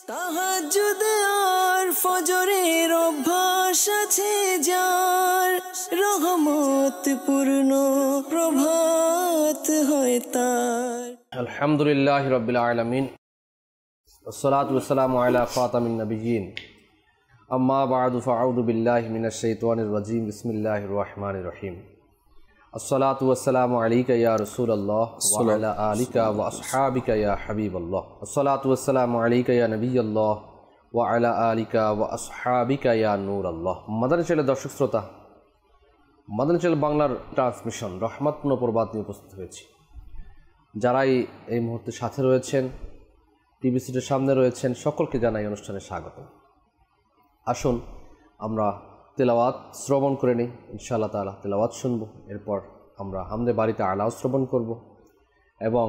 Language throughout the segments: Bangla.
তাহাজ্জুদ আর ফজরের অভ্যাস আছে যার, রহমত পূর্ণ প্রভাত হয় তার। আলহামদুলিল্লাহি রাব্বিল আলামিন, ওয়াসসালাতু ওয়াসসালামু আলা খাতামিন নাবিয়্যিন, আম্মা বা'দু ফাআউযু বিল্লাহি মিনাশ শাইতানির রাজীম। বিসমিল্লাহির রহমানির রহিম। আসসালাতু ওয়াসসালামু আলাইকা ইয়া রাসূলুল্লাহ ওয়া আলা আলিকা ওয়া আসহাবিকা ইয়া হাবিবাল্লাহ। আসসালাতু ওয়াসসালামু আলাইকা ইয়া নবিয়্যাল্লাহ ওয়া আলা আলিকা ওয়া আসহাবিকা ইয়া নূরাল্লাহ। মাদানী চ্যানেলের দর্শক শ্রোতা, মাদানী চ্যানেল বাংলার ট্রান্সমিশন রহমতপূর্ণ প্রবাদ নিয়ে উপস্থিত হয়েছি। যারাই এই মুহূর্তে সাথে রয়েছেন, টিভি সিটের সামনে রয়েছেন, সকলকে জানাই অনুষ্ঠানে স্বাগত। আসুন আমরা তেলাওয়াত শ্রবণ করে নিই। ইনশাআল্লাহ তাআলা তেলাওয়াত শুনব, এরপর আমরা হামদে বাড়িতে আলাও শ্রবণ করব এবং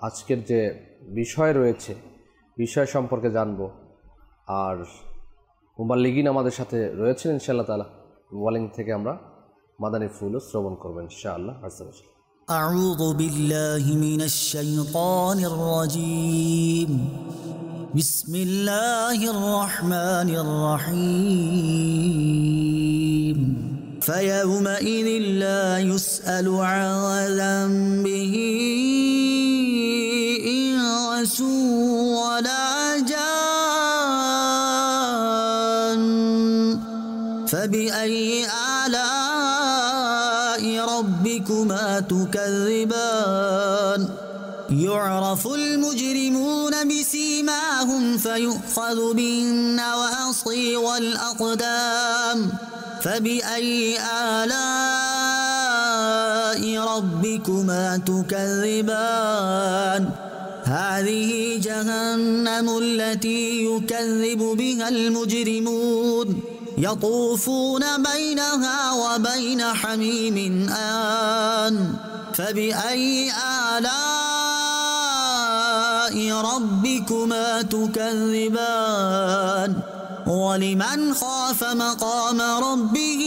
আজকের যে বিষয় রয়েছে বিষয় সম্পর্কে জানব। আর মুবাল্লিগিন আমাদের সাথে রয়েছেন ইনশাআল্লাহ তাআলা। মুবাল্লিগ থেকে আমরা মাদানী ফুলও শ্রবণ করব ইনশাআল্লাহ। أعوذ بالله من الشيطان الرجيم. بسم الله الرحمن الرحيم. فيومئذ لا يسأل عن ذنبه إنس ولا جان. فبأي آلاء ربكما تكذبان. يعرف المجرمون بسيماهم فيؤخذ بالنواصي والأقدام. فبأي آلاء ربكما تكذبان. هذه جهنم التي يكذب بها المجرمون يطوفون بينها وبين حميم آن. فبأي آلاء ربكما تكذبان. ولمن خاف مقام ربه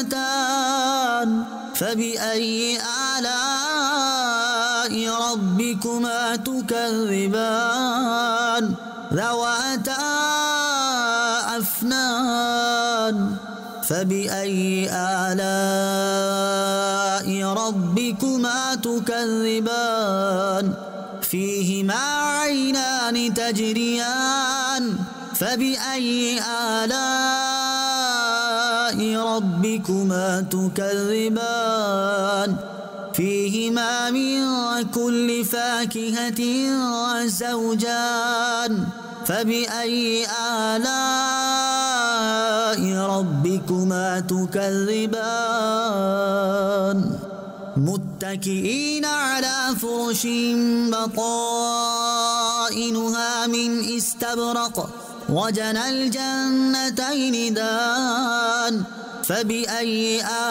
جنتان. فبأي آلاء ربكما تكذبان. ذواتا أفنان. فبأي آلاء ربكما تكذبان. فيهما عينان تجريان. فبأي آلاء ربكما تكذبان. فيهما من كل فاكهة زوجان. فبأي آلاء ربكما تكذبان. متكئين على فرش بطائنها من استبرق وجنى الجنتين دان. فبأي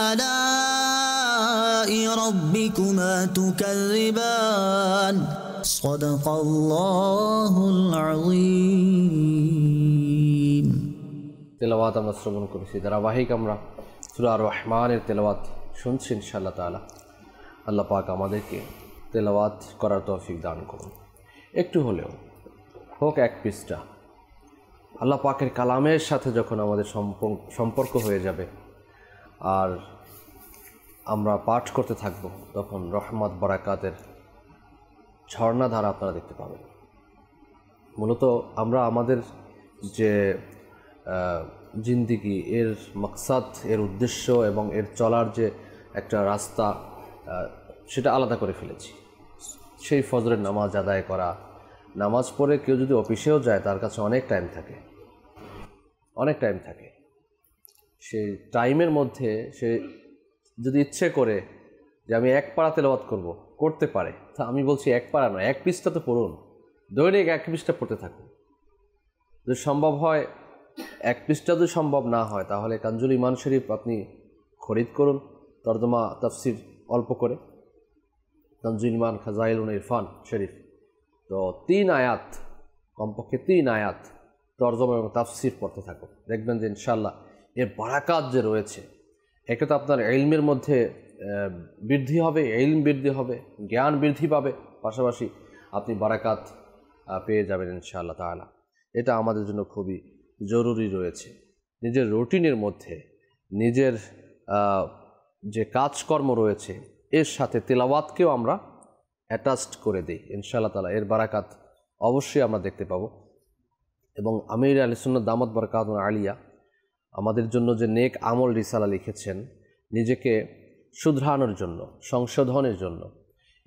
آلاء ربكما تكذبان. صدق الله العظيم. তেলাওয়াত আমরা শ্রবণ করেছি, ধারাবাহিক আমরা সূরা রহমানের তেলাওয়াত শুনছি ইনশাআল্লাহ তাআলা। আল্লাহ পাক আমাদেরকে তেলাওয়াত করার তৌফিক দান করুন। একটু হলেও হোক এক পৃষ্ঠা আল্লাহ পাকের কালামের সাথে যখন আমাদের সম্পর্ক হয়ে যাবে আর আমরা পাঠ করতে থাকব, তখন রহমত বারাকাতের ঝর্ণাধারা আপনারা দেখতে পাবেন। মূলত আমরা আমাদের যে জিন্দিগি, এর মাকসাদ, এর উদ্দেশ্য এবং এর চলার যে একটা রাস্তা, সেটা আলাদা করে ফেলেছি। সেই ফজরের নামাজ আদায় করা, নামাজ পড়ে কেউ যদি অফিসেও যায় তার কাছে অনেক টাইম থাকে, অনেক টাইম থাকে। সেই টাইমের মধ্যে সে যদি ইচ্ছে করে যে আমি এক পারা তেলাওয়াত করতে পারে, তা আমি বলছি এক পারা নয়, এক পৃষ্ঠা তো পড়ুন, দৈনিক এক পৃষ্ঠা পড়তে থাকুন। যদি সম্ভব হয় এক পৃষ্ঠা, যদি সম্ভব না হয় তাহলে কানজুল ইমান শরীফ আপনি খরিদ করুন, তর্জমা তাফসির অল্প করে, কানজুল ইমান খাজাইলুন ইরফান শরীফ। তো 3 আয়াত, কমপক্ষে 3 আয়াত তর্জমা এবং তাফসির পড়তে থাকুন, দেখবেন যে ইনশাআল্লাহ এর বারাকাত যে রয়েছে, একে তো আপনার ইলমের মধ্যে বৃদ্ধি হবে, ইলম বৃদ্ধি হবে, জ্ঞান বৃদ্ধি পাবে, পাশাপাশি আপনি বারাকাত পেয়ে যাবেন ইনশাআল্লাহ তাআলা। এটা আমাদের জন্য খুবই জরুরি রয়েছে। নিজের রুটিনের মধ্যে নিজের যে কাজকর্ম রয়েছে এর সাথে তেলাওয়াতকেও আমরা অ্যাটাচড করে দিই ইনশাআল্লাহ তাআলা। এর বারাকাত অবশ্যই আমরা দেখতে পাবো। এবং আমির আহলে সুন্নাত দামাত বারাকাতুহু আলিয়া আমাদের জন্য যে নেক আমল রিসালা লিখেছেন নিজেকে শুধরানোর জন্য, সংশোধনের জন্য,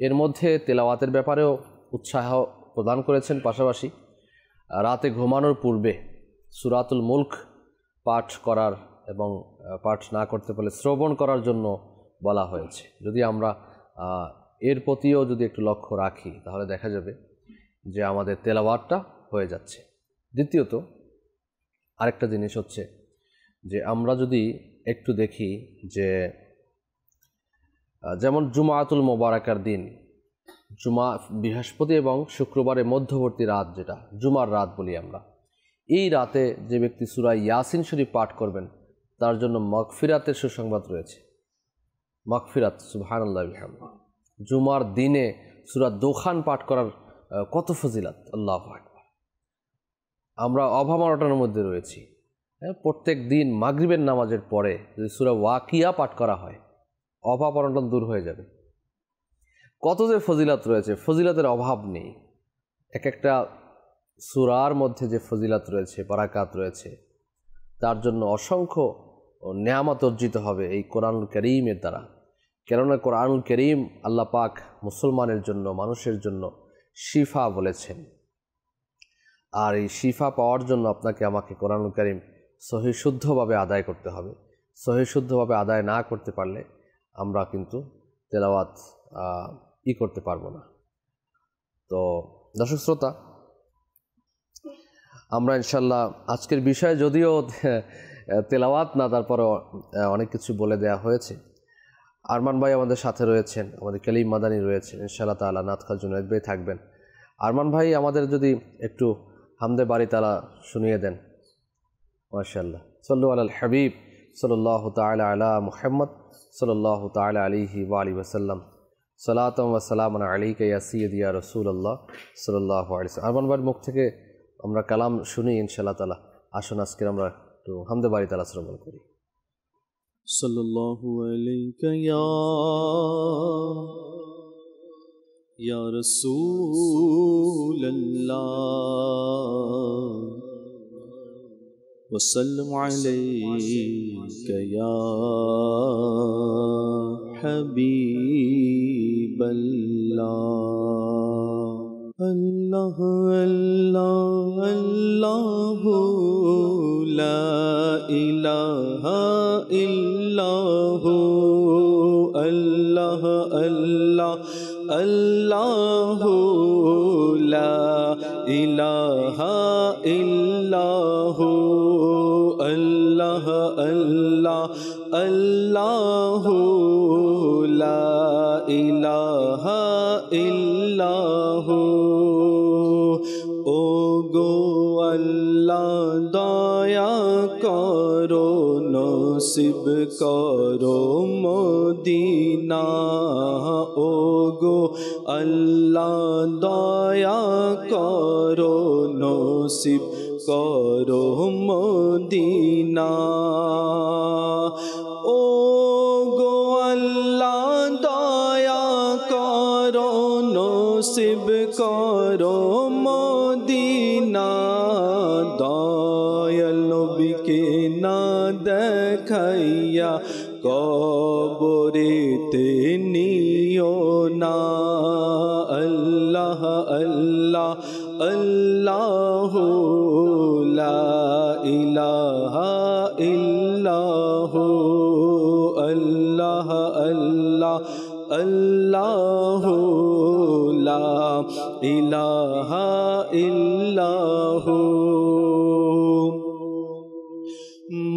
এর মধ্যে তেলাওয়াতের ব্যাপারেও উৎসাহ প্রদান করেছেন। পাশাপাশি রাতে ঘুমানোর পূর্বে সূরাতুল মুলক পাঠ করার এবং পাঠ না করতে পারলে শ্রবণ করার জন্য বলা হয়েছে। যদি আমরা এর প্রতিও যদি একটু লক্ষ্য রাখি তাহলে দেখা যাবে যে আমাদের তেলাওয়াতটা হয়ে যাচ্ছে। দ্বিতীয়ত আরেকটা জিনিস হচ্ছে যে আমরা যদি একটু দেখি যে যেমন জুমাতুল মোবারকার দিন, জুমা বৃহস্পতি এবং শুক্রবারের মধ্যবর্তী রাত, যেটা জুমার রাত বলি আমরা, এই রাতে যে ব্যক্তি সূরা ইয়াসিন শরীফ পাঠ করবেন তার জন্য মাগফিরাতের সুসংবাদ রয়েছে। মাগফিরাত, সুবহানাল্লাহ বিহামদিহি। জুমার দিনে সূরা দোখান পাঠ করার কত ফজিলত, আল্লাহু আকবার। আমরা অভাবনাটার মধ্যে রয়েছি। প্রত্যেক দিন মাগরিবের নামাজের পরে যদি সূরা ওয়াকিয়া পাঠ করা হয় অভাব অনটন দূর হয়ে যাবে। কত যে ফজিলত রয়েছে, ফজিলতের অভাব নেই। এক একটা সূরার মধ্যে যে ফজিলত রয়েছে, বারাকাত রয়েছে, তার জন্য অসংখ্য নেয়ামত অর্জিত হবে এই কোরআনুল কারীমের দ্বারা। কেননা কোরআনুল কারীম আল্লাহ পাক মুসলমানের জন্য, মানুষের জন্য শিফা বলেছেন। আর এই শিফা পাওয়ার জন্য আপনাকে আমাকে কোরআনুল কারীম সহি শুদ্ধভাবে আদায় করতে হবে। সহি শুদ্ধভাবে আদায় না করতে পারলে আমরা কিন্তু তেলাওয়াত করতে পারবো না। তো দর্শক শ্রোতা, আমরা ইনশাল্লাহ আজকের বিষয় যদিও তেলাওয়াত না, তারপরে অনেক কিছু বলে দেয়া হয়েছে। আরমান ভাই আমাদের সাথে রয়েছেন, আমাদের কালিম মাদানী রয়েছেন, ইনশাআল্লাহ তাআলা নাতখাল জুনায়েদ ভাই থাকবেন। আরমান ভাই আমাদের যদি একটু হামদে বাড়ি তালা শুনিয়ে দেন। মাশাআল্লাহ। সাল্লু আলাল হাবিব সাল্লাল্লাহু তাআলা আলা মুহাম্মদ সাল্লাল্লাহু তাআলা আলাইহি ওয়া আলিহি ওয়াসাল্লাম। সালাতাম ওয়া সালামান আলাইকা ইয়া সাইয়্যিদি ইয়া রাসূলুল্লাহ সাল্লাল্লাহু আলাইহি ওয়াসাল্লাম। আরমান ভাইয়ের মুখ থেকে আমরা কালাম শুনি ইনশাআল্লাহ তাআলা। আসুন আজকে আমরা একটু হামদে বাড়ি তালা শ্রবণ করি। সাল্লাল্লাহু আলাইকা ইয়া রাসূলুল্লাহ وسلم عليك يا حبيب الله الله الله الله لا إله إلا هو الله الله الله لا إله إلا هو الله الله الله لا إله إلا هو ওগো আল্লাহ দয়া করো নসিব করো মদিনা ওগো আল্লাহ দয়া করো নসিব করো মদিনা ওগো আল্লাহ দয়া করো নসিব করো মদিনা দয়াল নবীকে না দেখাইয়া কবরেতে নিও না আল্লাহ আল্লাহ আল্লাহু লা ইলাহা ইল্লাহু আল্লাহ আল্লাহ আল্লাহু লা ইলাহা ইল্লাহু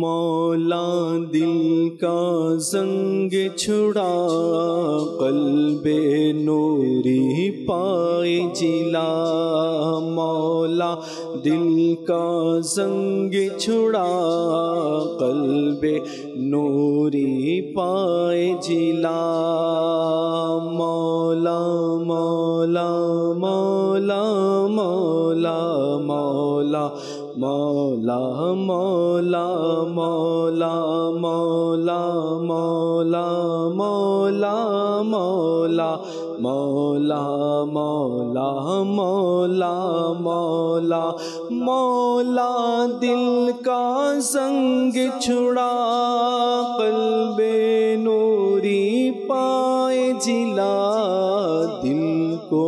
मौला दिल का जंग छुड़ा कल्बे नूरी पाए जिला मौला दिल का जंग छुड़ा कल्बे नूरी पाए जिला मौला मौला मौला मौला मौला मौला मौला मौला मौला मौला मौला मौला मौला मौला मौला मौला मौला दिल का संग छुड़ा कल्बे नूरी पाए जिला दिल को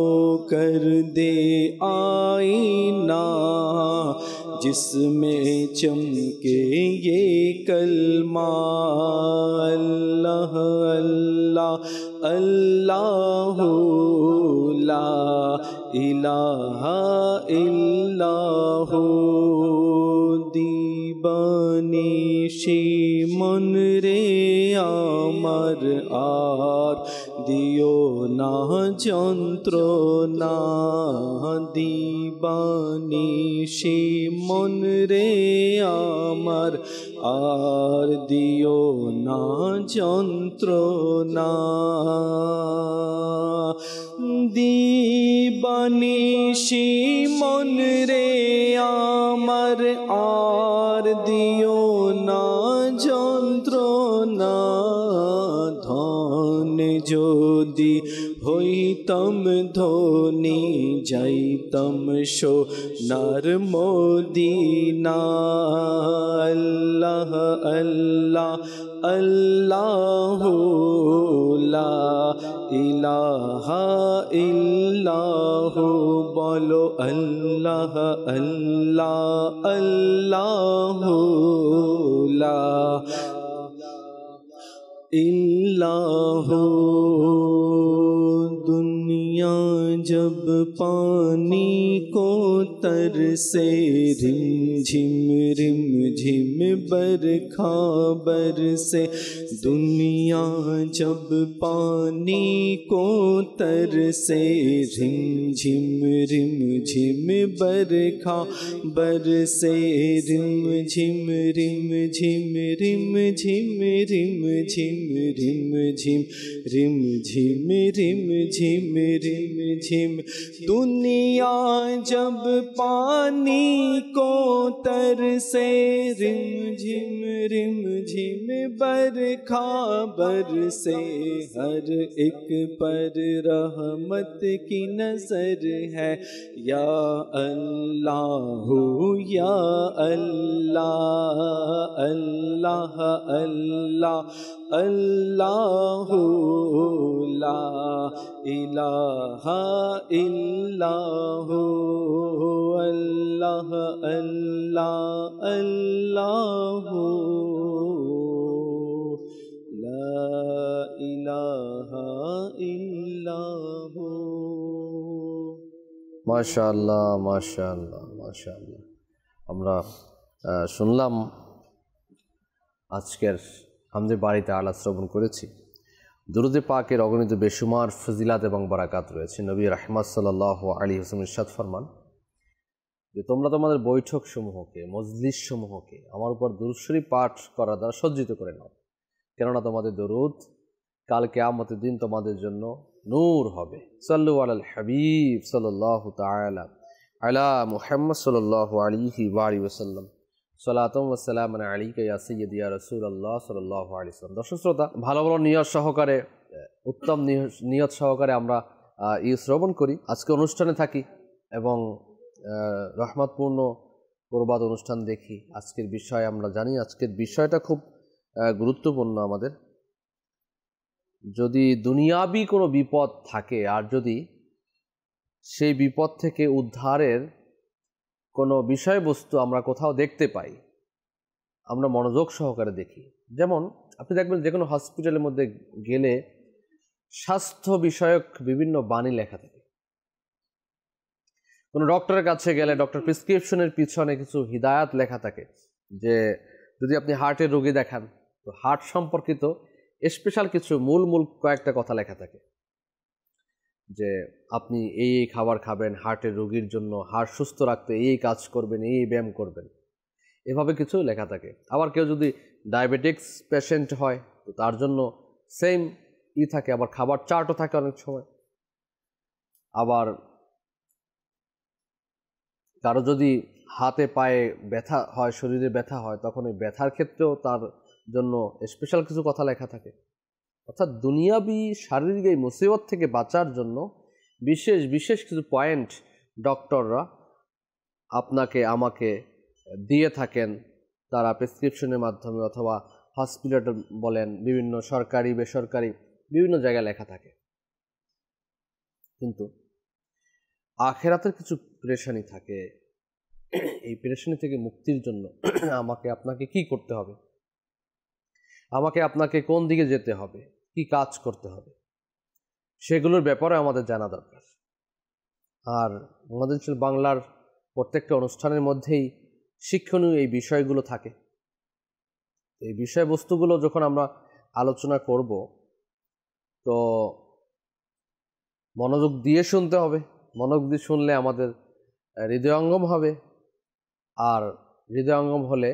कर दे आईना जिसमें चमके ये कलमा अल्लाह अल्लाह अल्लाह ला इलाहा इल्लाह दीवानिशी मन रे आमर आर दियो ना যন্ত্রণা दीवानिशी मन रे आमर আর দিও না যন্ত্রণা দীবানিশি মন রে আমার আর দিও না যন্ত্রণা ধন যদি হইতাম ধনী যাইতাম সোনার মদিনা আল্লাহ আল্লাহ আল্লাহ লা ইলাহা ইল্লাহ বলো আল্লাহ আল্লাহ আল্লাহ লা इल्लाह दुनिया जब पानी को तरसे रिम झिम बरखा बरसे दुनिया जब पानी को तरसे रिम झिम बरखा बरसे रिम झिम रिम झिम रिम झिम रिम झिम रिम झिम रिम झिम रिम झिम रिम झिम दुनिया जब पानी को तरसे रिम झिम बरखा बरसे हर एक पर रहमत की नजर है या अल्लाह या अल्लाह अल्लाह अल्लाह अल्लाह ला इलाहा इल्लाह अल्लाह अल्लाह अल्लाह ला इलाहा इल्लाह মাশাআল্লাহ মাশাআল্লাহ মাশাআল্লাহ। আমরা শুনলাম আজকের আমাদের বাড়িতে আলা শ্রবণ করেছি দুরুদে পাকের অগণিত বেশুমার ফজিলাত এবং বারাকাত রয়েছে। নবী রাহমাত সাল্লাল্লাহু আলাইহি ওয়াসাল্লাম ইরশাদ ফরমান যে তোমরা তোমাদের বৈঠক সমূহকে মজলিস সমূহকে আমার উপর দুরূদ শরীফ পাঠ করার দ্বারা সজ্জিত করে নাও, কেননা তোমাদের দরুদ কাল কিয়ামতের দিন তোমাদের জন্য নূর হবে। সাল্লু আলাল হাবিব সাল্লাল্লাহু তাআলা আলা মুহাম্মদ সাল্লাল্লাহু আলাইহি ওয়া আলিহি ওয়াসাল্লাম সালাতুম ওয়া সালামুন আলাইকা ইয়া সাইয়্যিদি ইয়া রাসূলুল্লাহ সাল্লাল্লাহু আলাইহি ওয়াসাল্লাম। দর্শক শ্রোতা, ভালো ভালো নিয়ত সহকারে উত্তম নিয়ত সহকারে আমরা এই শ্রবণ করি, আজকে অনুষ্ঠানে থাকি এবং রহমতপূর্ণ প্রবাদ অনুষ্ঠান দেখি। আজকের বিষয় আমরা জানি, আজকের বিষয়টা খুব গুরুত্বপূর্ণ আমাদের। যদি দুনিয়াবি কোনো বিপদ থাকে আর যদি সেই বিপদ থেকে উদ্ধারের কোনো বিষয়বস্তু আমরা কোথাও দেখতে পাই, আমরা মনোযোগ সহকারে দেখি। যেমন আপনি দেখবেন যে কোনো হসপিটালের মধ্যে গেলে স্বাস্থ্য বিষয়ক বিভিন্ন বাণী লেখা থাকে। কোনো ডক্টরের কাছে গেলে ডক্টর প্রেসক্রিপশনের পিছনে কিছু হিদায়াত লেখা থাকে যে যদি আপনি হার্টের রোগী দেখান তো হার্ট সম্পর্কিত স্পেশাল কিছু মূল কয়েকটা কথা লেখা থাকে। যে আপনি এই খাবার খাবেন হার্টের রোগীর জন্য, হার্ট সুস্থ রাখতে এই কাজ করবেন, এই ব্যায়াম করবেন, এভাবে কিছু লেখা থাকে। আবার কেউ যদি ডায়াবেটিক্স পেশেন্ট হয় তো তার জন্য সেম থাকে, আবার খাবার চার্টও থাকে অনেক সময়। আবার কারো যদি হাতে পায়ে ব্যথা হয়, শরীরে ব্যথা হয়, তখন ওই ব্যথার ক্ষেত্রেও তার জন্য স্পেশাল কিছু কথা লেখা থাকে। অর্থাৎ দুনিয়াবি শারীরিক এই মুসিবত থেকে বাঁচার জন্য বিশেষ বিশেষ কিছু পয়েন্ট ডক্টররা আপনাকে আমাকে দিয়ে থাকেন, তারা প্রেসক্রিপশনের মাধ্যমে অথবা হসপিটাল বলেন, বিভিন্ন সরকারি বেসরকারি বিভিন্ন জায়গায় লেখা থাকে। কিন্তু আখেরাতের কিছু পেরেশানি থাকে। এই পেরেশানি থেকে মুক্তির জন্য আমাকে আপনাকে কি করতে হবে, আমাকে আপনাকে কোন দিকে যেতে হবে, কি কাজ করতে হবে, সেগুলোর ব্যাপারে আমাদের জানা দরকার। আর আমাদের বাংলার প্রত্যেকটা অনুষ্ঠানের মধ্যেই শিক্ষণীয় এই বিষয়গুলো থাকে। এই বিষয়বস্তুগুলো যখন আমরা আলোচনা করব তো মনোযোগ দিয়ে শুনতে হবে। মনোযোগ দিয়ে শুনলে আমাদের হৃদয়ঙ্গম হবে, আর হৃদয়ঙ্গম হলে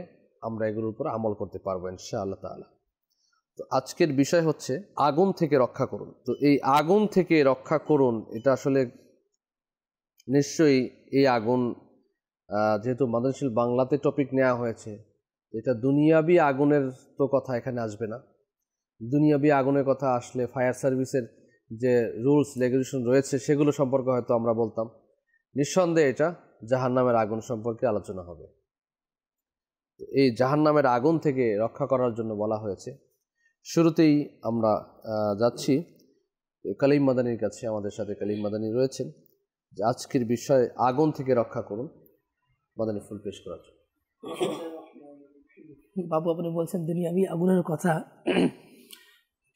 আমরা এগুলোর উপর আমল করতে পারবো ইনশাআল্লাহ তাআলা। তো আজকের বিষয় হচ্ছে আগুন থেকে রক্ষা করুন। তো এই আগুন থেকে রক্ষা করুন, এটা আসলে নিশ্চয়ই এই আগুন, যেহেতু মাদারশীল বাংলাতে টপিক নেওয়া হয়েছে, এটা দুনিয়াবি আগুনের তো কথা এখানে আসবে না। দুনিয়াবি আগুনের কথা আসলে ফায়ার সার্ভিসের যে রুলস রেগুলেশন রয়েছে সেগুলো সম্পর্কে হয়তো আমরা বলতাম। নিঃসন্দেহে এটা জাহান্নামের আগুন সম্পর্কে আলোচনা হবে। তো এই জাহান্নামের আগুন থেকে রক্ষা করার জন্য বলা হয়েছে। শুরুতেই আমরা যাচ্ছি কালিম মাদানির কাছে। আমাদের সাথে কালিম মাদানি রয়েছেন, যে আজকের বিষয় আগুন থেকে রক্ষা করুন। মাদানি ফুল পেশ করার জন্য। বাবু আপনি বলছেন দুনিয়াবি আগুনের কথা,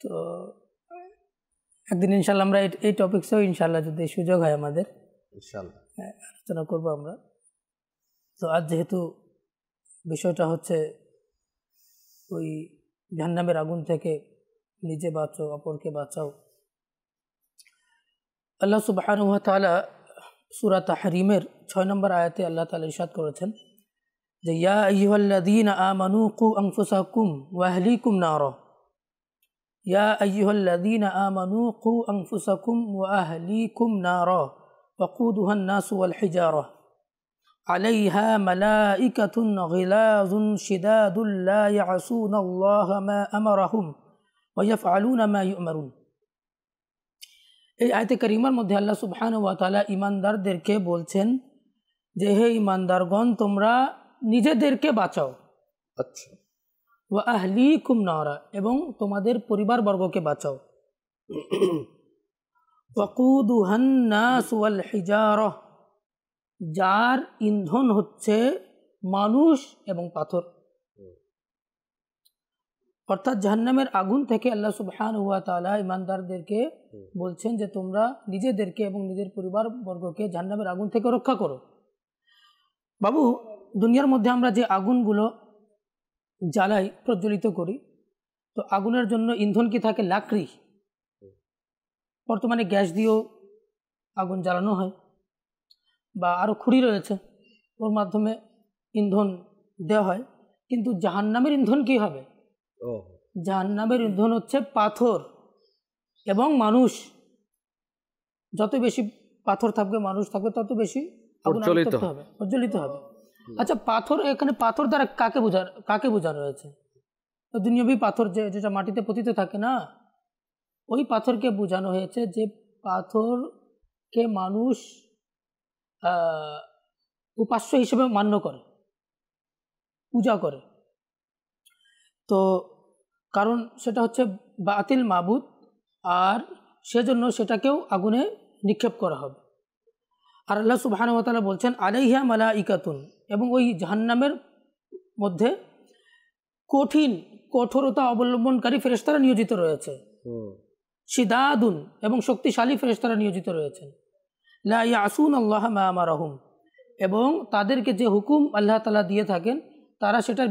তো একদিন ইনশাল্লাহ আমরা এই টপিকসেও ইনশাল্লাহ যদি সুযোগ হয় আমাদের ইনশাআল্লাহ আলোচনা করব আমরা। তো আজ যেহেতু বিষয়টা হচ্ছে ওই জাহান্নামের আগুন থেকে নিজে বাঁচো, অপরকে বাঁচাও। আল্লাহ সুবহানাহু ওয়া তাআলা সূরা তাহরিমের 6 নম্বর আয়াতে আল্লাহ তাআলা ইরশাদ করেছেন যে ইয়া আইয়ুহাল্লাযীনা আমানু কু আনফুসাকুম ওয়া আহলিকুম নারা। ইয়া আইয়ুহাল্লাযীনা আমানু কু আনফুসাকুম ওয়া আহলিকুম নারা ওয়াকুদুহান নাসু ওয়াল হিজারা আলাইহা মালাইকাতুন গিলাযুন শিদাদুল লা ইয়াসুনাল্লাহা মা আমারাহুম ওয়া ইয়াফআলুনা মা ইউমারুন। এই আয়াতে কারিমার মধ্যে আল্লাহ সুবহানাহু ওয়া তাআলা ঈমানদারদেরকে বলছেন যে হে ঈমানদারগণ, তোমরা নিজেদেরকে বাঁচাও। আচ্ছা। ওয়া আহলিকুম নারা, এবং তোমাদের পরিবারবর্গকে বাঁচাও। ওয়াকুদুহান নাস ওয়াল হিজারা, যার ইন্ধন হচ্ছে মানুষ এবং পাথর। অর্থাৎ জাহান্নামের আগুন থেকে আল্লাহ সুবহানাহু ওয়া তাআলা ঈমানদারদেরকে বলছেন যে তোমরা নিজেদেরকে এবং নিজের পরিবারবর্গকে জাহান্নামের আগুন থেকে রক্ষা করো। বাবু, দুনিয়ার মধ্যে আমরা যে আগুনগুলো জ্বালাই, প্রজ্বলিত করি, তো আগুনের জন্য ইন্ধন কি থাকে? লাকড়ি। বর্তমানে গ্যাস দিয়েও আগুন জ্বালানো হয়, বা আরও খড়ি রয়েছে, ওর মাধ্যমে ইন্ধন দেওয়া হয়। কিন্তু জাহান্নামের ইন্ধন কি হবে? জাহান্নামের ইন্ধন হচ্ছে পাথর এবং মানুষ। যত বেশি পাথর থাকবে, মানুষ থাকবে, তত বেশি আগুন প্রজ্বলিত হবে। আচ্ছা, পাথর, এখানে পাথর দ্বারা কাকে বোঝানো হয়েছে? দুনিয়াবি পাথর যেটা মাটিতে পতিত থাকে না, ওই পাথরকে বোঝানো হয়েছে যে পাথরকে মানুষ উপাস্য হিসেবে মান্য করে, পূজা করে। তো কারণ সেটা হচ্ছে বাতিল মাবুদ, আর সেজন্য সেটাকেও আগুনে নিক্ষেপ করা হবে। আর আল্লাহ সুবহানাহু ওয়া তাআলা বলছেন আলাইহা মালাইকাতুন, এবং ওই জাহান্নামের মধ্যে কঠোরতা অবলম্বনকারী ফেরেশতারা নিয়োজিত রয়েছে। শিদাদুন, এবং শক্তিশালী ফেরেশতারা নিয়োজিত রয়েছেন। লা ইয়াসুনাল্লাহা মা আমারাহুম, এবং তাদেরকে যে হুকুম আল্লাহ তাআলা দিয়ে থাকেন তারা সেটার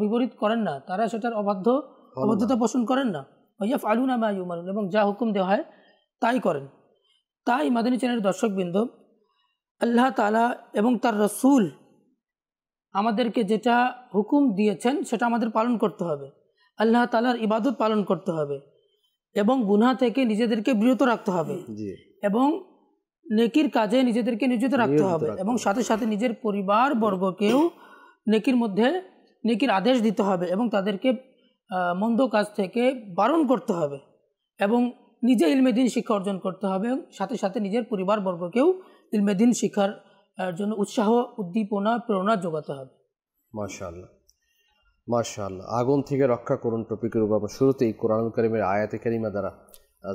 বিপরীত করেন না, তারা সেটার অবাধ্যতা পোষণ করেন না। ওয়া ইয়াফআলুনা মা ইউমারুন, এবং যা হুকুম দেওয়া হয় তাই করেন। তাই মাদানী চ্যানেলের দর্শকবৃন্দ, আল্লাহ তাআলা এবং তার রসুল আমাদেরকে যেটা হুকুম দিয়েছেন সেটা আমাদের পালন করতে হবে। আল্লাহ তাআলার ইবাদত পালন করতে হবে এবং গুনাহ থেকে নিজেদেরকে বিরত রাখতে হবে এবং নেকির কাজে নিজেদেরকে নিয়োজিত রাখতে হবে এবং সাথে সাথে নিজের পরিবার বর্গকেও নেকির মধ্যে নেকির আদেশ দিতে হবে এবং তাদেরকে মন্দ কাজ থেকে বারণ করতে হবে এবং নিজে ইলমে দ্বীন শিক্ষা অর্জন করতে হবে এবং সাথে সাথে নিজের পরিবার বর্গকেও ইলমে দ্বীন শিক্ষার জন্য উৎসাহ, উদ্দীপনা, প্রেরণা যোগাতে হবে। মাশাআল্লাহ, মাশাআল্লাহ। আগুন থেকে রক্ষা করুন টপিকের উপর আমরা শুরুতেই কোরআনুল কারীমের আয়াতে কারিমা দ্বারা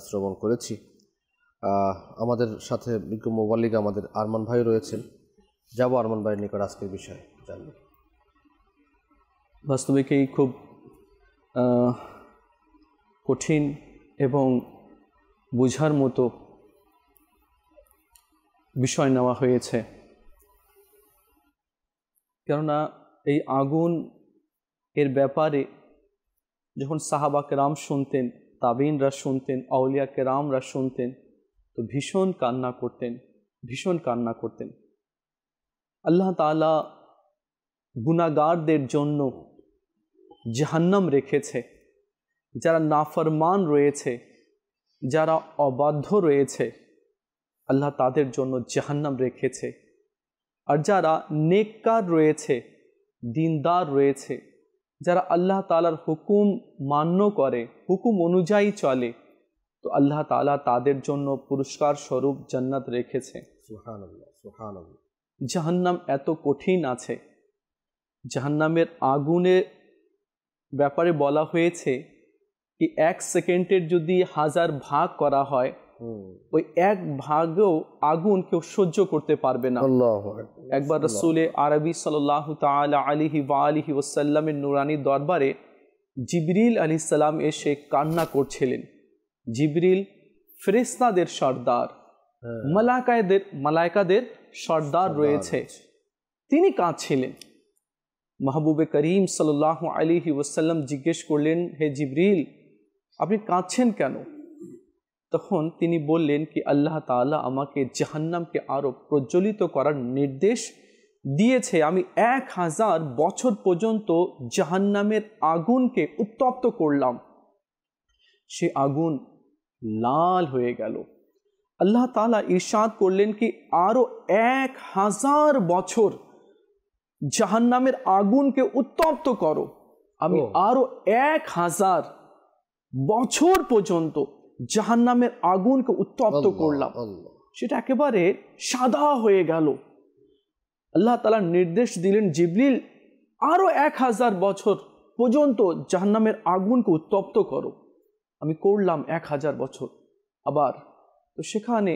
শ্রবণ করেছি। আমাদের সাথে বিজ্ঞ মোবাল্লিগ আমাদের আরমান ভাই রয়েছেন। যাব আরমান ভাইয়ের নিকট আজকের বিষয় জানব। বাস্তবিক এই খুব কঠিন এবং বোঝার মতো বিষয় নেওয়া হয়েছে, কেননা এই আগুন এর ব্যাপারে যখন সাহাবা কেরাম শুনতেন, তাবিনরা শুনতেন, আউলিয়া কেরামরা শুনতেন, তো ভীষণ কান্না করতেন, ভীষণ কান্না করতেন। আল্লাহ তাআলা গুনাহগারদের জন্য জাহান্নাম রেখেছে, যারা নাফরমান রয়েছে, যারা অবাধ্য রয়েছে, আল্লাহ তাদের জন্য জাহান্নাম রেখেছে। আর যারা নেককার রয়েছে, দিনদার রয়েছে, যারা আল্লাহ তাআলার হুকুম মান্য করে, হুকুম অনুযায়ী চলে, তো আল্লাহ তাআলা তাদের জন্য পুরস্কার স্বরূপ জান্নাত রেখেছে। সুবহানাল্লাহ, সুবহানাল্লাহ। জাহান্নাম এত কঠিন আছে, জাহান্নামের আগুনের ব্যাপারে বলা হয়েছে কি 1 সেকেন্ডের যদি 1000 ভাগ করা হয়, ওই 1 ভাগও আগুন কেউ সহ্য করতে পারবে না। একবার রাসূলে আরবি সাল্লাল্লাহু তাআলা আলাইহি ওয়া আলিহি ওয়াসাল্লামের নূরানি দরবারে জিবরিল আলাইহিস সালাম এসে কান্না করছিলেন। জিবরিল ফেরেশতাদের সর্দার, মালায়েকাদের সর্দার রয়েছে, তিনি কাঁদছিলেন। মাহবুবে করিম সাল্লাল্লাহু আলাইহি ওয়াসাল্লাম জিজ্ঞেস করলেন, হে জিবরিল, আপনি কাঁদছেন কেন? তখন তিনি বললেন কি আল্লাহ তাআলা আমাকে জাহান্নামকে আরো প্রজ্বলিত করার নির্দেশ দিয়েছে। আমি 1000 বছর পর্যন্ত জাহান্নামের আগুনকে উত্তপ্ত করলাম, সে আগুন লাল হয়ে গেল। আল্লাহ তাআলা ইরশাদ করলেন কি আরো 1000 বছর জাহান্নামের আগুনকে উত্তপ্ত করো। আমি আরো 1000 বছর পর্যন্ত জাহান্নামের আগুনকে উত্তপ্ত করলাম, সেটা একেবারে সাদা হয়ে গেল। আল্লাহ তাআলা নির্দেশ দিলেন, জিবরিল আরো 1000 বছর পর্যন্ত জাহান্নামের আগুনকে উত্তপ্ত করো। আমি করলাম 1000 বছর। আবার তো সেখানে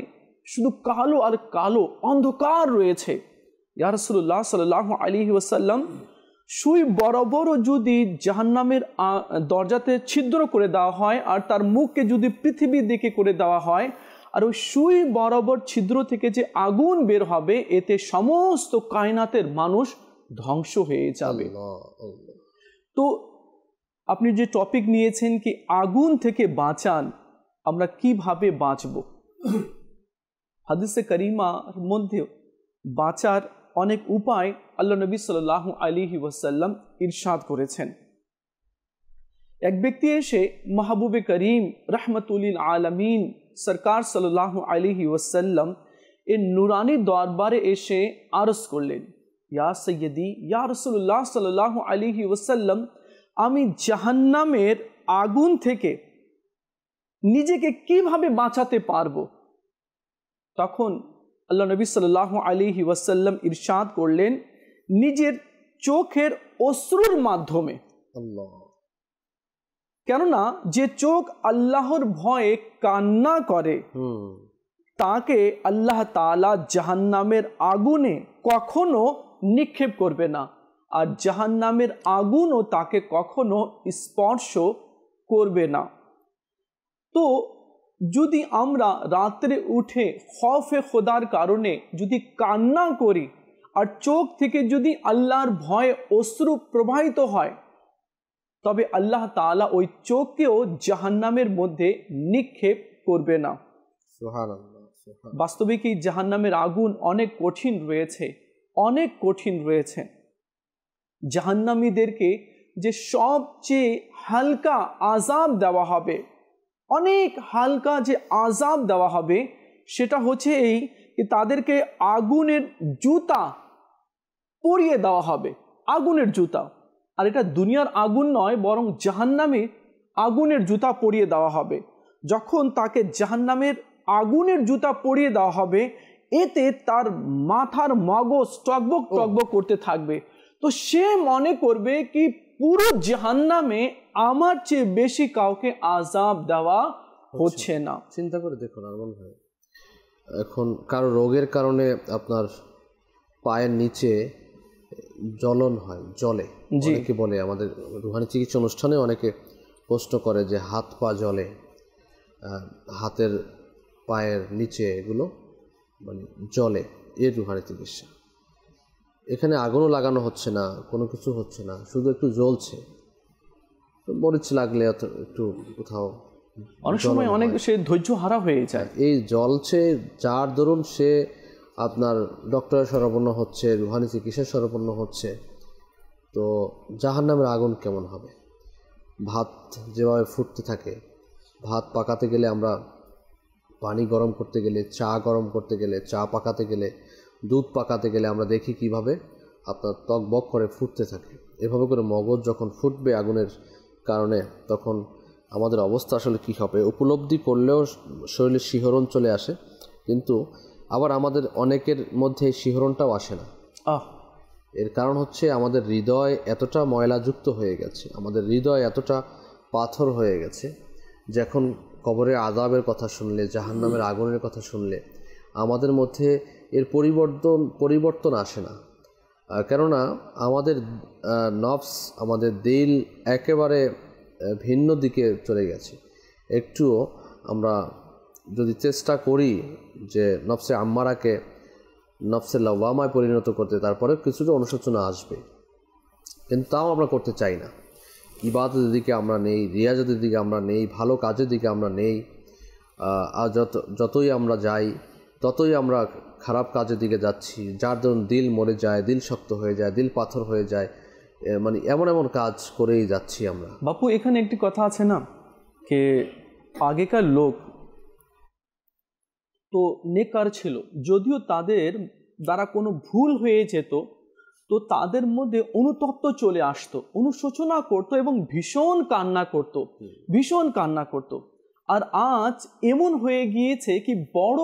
শুধু কালো আর কালো অন্ধকার রয়েছে। ইয়া রাসূলুল্লাহ সাল্লাল্লাহু আলাইহি ওয়াসাল্লাম, সুই বরাবরও যদি জাহান্নামের দরজাতে ছিদ্র করে দেওয়া হয় আর তার মুখকে যদি পৃথিবীর দিকে করে দেওয়া হয়, আর ওই সুই বরাবর ছিদ্র থেকে যে আগুন বের হবে, এতে সমস্ত কায়নাতের মানুষ ধ্বংস হয়ে যাবে। তো আপনি যে টপিক নিয়েছেন কি আগুন থেকে বাঁচান, আমরা কিভাবে বাঁচব? হাদিসে কারিমার মধ্যে বাঁচার অনেক উপায় আল্লাহ নবী সাল্লাল্লাহু আলাইহি ওয়াসাল্লাম ইরশাদ করেছেন। এক ব্যক্তি এসে মাহবুবে করিম রাহমাতুল আলামিন সরকার সাল্লাল্লাহু আলাইহি ওয়াসাল্লাম এর নুরানি দরবারে এসে আরজ করলেন, ইয়া সাইয়্যিদি ইয়া রাসূলুল্লাহ সাল্লাল্লাহু আলাইহি ওয়াসাল্লাম, আমি জাহান্নামের আগুন থেকে নিজেকে কিভাবে বাঁচাতে পারবো? তখন আল্লাহ নবী সাল্লাল্লাহু আলাইহি ওয়াসাল্লাম ইরশাদ করলেন, নিজের চোখের অশ্রুর মাধ্যমে। কেননা যে চোখ আল্লাহর ভয়ে কান্না করে, তাকে আল্লাহ তাআলা জাহান্নামের আগুনে কখনো নিক্ষেপ করবে না, আর জাহান্নামের আগুনও তাকে কখনো স্পর্শ করবে না। তো যদি আমরা রাত্রে উঠে খৌফে খোদার কারণে যদি কান্না করি আর চোখ থেকে যদি আল্লাহর ভয়ে অশ্রু প্রবাহিত হয়, তবে আল্লাহ তাআলা ওই চোখকেও জাহান্নামের মধ্যে নিক্ষেপ করবে না। বাস্তবিক এই জাহান্নামের আগুন অনেক কঠিন রয়েছে, অনেক কঠিন রয়েছে। জাহান্নামীদেরকে যে সবচেয়ে হালকা আযাব দেওয়া হবে, অনেক হালকা যে আযাব দেওয়া হবে, সেটা হচ্ছে এই যে তাদেরকে আগুনের জুতা পরিয়ে দেওয়া হবে, আগুনের জুতা। আর এটা দুনিয়ার আগুন নয়, বরং জাহান্নামে আগুনের জুতা পরিয়ে দেওয়া হবে। যখন তাকে জাহান্নামের আগুনের জুতা পরিয়ে দেওয়া হবে, এতে তার মাথার মগজ টকবক টকবক করতে থাকবে। তো সে মনে করবে কি পুরো জাহান্নামে আমার চেয়ে বেশি কাউকে আযাব দেওয়া হচ্ছে না। চিন্তা করে দেখুন আরমান ভাই, এখন কারো রোগের কারণে আপনার পায়ের নিচে জ্বলন হয়, জ্বলে, অনেকে বলে, আমাদের রুহানি চিকিৎসা অনুষ্ঠানে অনেকে প্রশ্ন করে যে হাত পা জ্বলে, হাতের পায়ের নিচে এগুলো মানে জ্বলে, এর রুহানি চিকিৎসা। এখানে আগুনও লাগানো হচ্ছে না, কোনো কিছু হচ্ছে না, শুধু একটু জ্বলছে, মরিচ লাগলে একটু কোথাও অনেক সময় অনেক সে ধৈর্য হারা হয়ে যায়। এই জ্বলছে, যার দরুন সে আপনার ডক্টরের শরণাপন্ন হচ্ছে, রুহানি চিকিৎসার শরণাপন্ন হচ্ছে। তো জাহান্নামের আগুন কেমন হবে? ভাত যেভাবে ফুটতে থাকে, ভাত পাকাতে গেলে আমরা পানি গরম করতে গেলে, চা গরম করতে গেলে, চা পাকাতে গেলে, দুধ পাকাতে গেলে আমরা দেখি কিভাবে আপনার টকবক করে ফুটতে থাকে। এভাবে করে মগজ যখন ফুটবে আগুনের কারণে, তখন আমাদের অবস্থা আসলে কী হবে উপলব্ধি করলেও শরীরে শিহরণ চলে আসে, কিন্তু আবার আমাদের অনেকের মধ্যে শিহরণটাও আসে না। এর কারণ হচ্ছে আমাদের হৃদয় এতটা ময়লাযুক্ত হয়ে গেছে, আমাদের হৃদয় এতটা পাথর হয়ে গেছে, যখন কবরের আযাবের কথা শুনলে, জাহান্নামের আগুনের কথা শুনলে আমাদের মধ্যে এর পরিবর্তন আসে না। কেননা আমাদের নফস, আমাদের দিল একেবারে ভিন্ন দিকে চলে গেছে। একটুও আমরা যদি চেষ্টা করি যে নফসে আম্মারাকে নফসে লাওয়ামায় পরিণত করতে, তারপরে কিছুটা অনুশোচনা আসবে, কিন্তু তাও আমরা করতে চাই না। ইবাদতের দিকে আমরা নেই, রিয়াজতের দিকে আমরা নেই, ভালো কাজের দিকে আমরা নেই। আর যতই আমরা যাই ততই আমরা খারাপ কাজের দিকে যাচ্ছি, যার দরুন দিল মরে যায়, দিল শক্ত হয়ে যায়, দিল পাথর হয়ে যায়, মানে এমন এমন কাজ করেই যাচ্ছি আমরা। বাপু, এখানে একটি কথা আছে না, যে আগেকার লোক তো নেককার ছিল, যদিও তাদের দ্বারা কোনো ভুল হয়ে যেত তো তাদের মধ্যে অনুতপ্ত চলে আসতো, অনুশোচনা করতো এবং ভীষণ কান্না করতো, ভীষণ কান্না করতো। আর আজ এমন হয়ে গিয়েছে কি বড়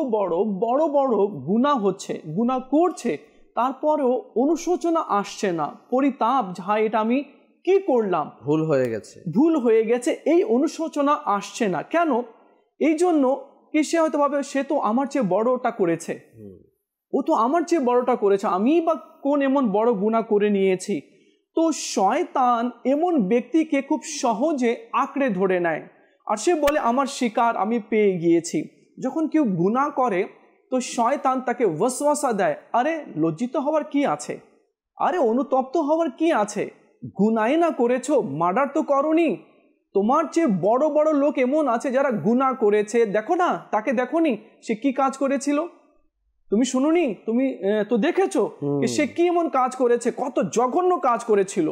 বড় গুনাহ হচ্ছে, গুনাহ করছে, তারপরেও অনুশোচনা আসছে না, পরিতাপ, যা এটা আমি কি করলাম, ভুল হয়ে গেছে, এই অনুশোচনা আসছে না। কেন? এই জন্য কি সে হয়তো ভাবে সে তো আমার চেয়ে বড়টা করেছে, ও তো আমার চেয়ে বড়টা করেছে, আমি বা কোন এমন বড় গুনাহ করে নিয়েছি। তো শয়তান এমন ব্যক্তিকে খুব সহজে আঁকড়ে ধরে নেয়, আর সে বলে আমার শিকার আমি পেয়ে গিয়েছি। যখন কেউ গুনাহ করে তো শয়তান তাকে ওয়াসওয়াসা দেয়, আরে লজ্জিত হওয়ার কি আছে, আরে অনুতপ্ত হওয়ার কি আছে, গুনাহ না করেছো, মার্ডার তো করনি, তোমার চেয়ে বড় বড় লোক এমন আছে যারা গুনাহ করেছে, দেখো না, তাকে দেখোনি সে কি কাজ করেছিল, তুমি শুনুনি, তুমি তো দেখেছো সে কি এমন কাজ করেছে, কত জঘন্য কাজ করেছিল,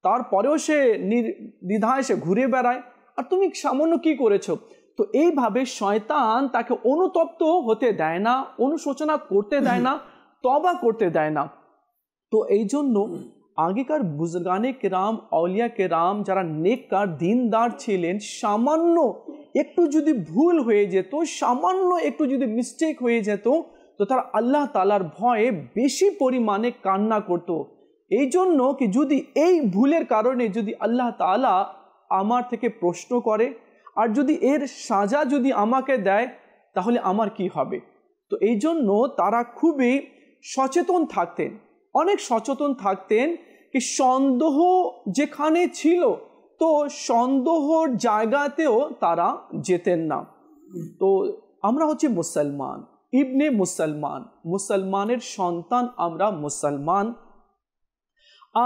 তারপরেও সে নির্দ্বিধায় সে ঘুরে বেড়ায়, আর তুমি সামান্য কি করেছো। তো এইভাবে শয়তান তাকে অনুতপ্ত হতে দেয় না, অনুশোচনা করতে দেয় না, তওবা করতে দেয় না। তো এই জন্য আগেকার বুজুর্গানে কেরাম, আউলিয়া কেরাম যারা নেককার দিনদার ছিলেন, সামান্য একটু যদি ভুল হয়ে যেত, সামান্য একটু যদি মিস্টেক হয়ে যেত, তো তারা আল্লাহ তাআলার ভয়ে বেশি পরিমাণে কান্না করত। এই জন্য কি যদি এই ভুলের কারণে যদি আল্লাহ তাআলা আমার থেকে প্রশ্ন করে, আর যদি এর সাজা যদি আমাকে দেয়, তাহলে আমার কি হবে। তো এই জন্য তারা খুবই সচেতন থাকতেন, অনেক সচেতন থাকতেন, কি সন্দেহ যেখানে ছিল তো সন্দেহর জায়গাতেও তারা যেতেন না। তো আমরা হচ্ছে মুসলমান, ইবনে মুসলমান, মুসলমানের সন্তান, আমরা মুসলমান,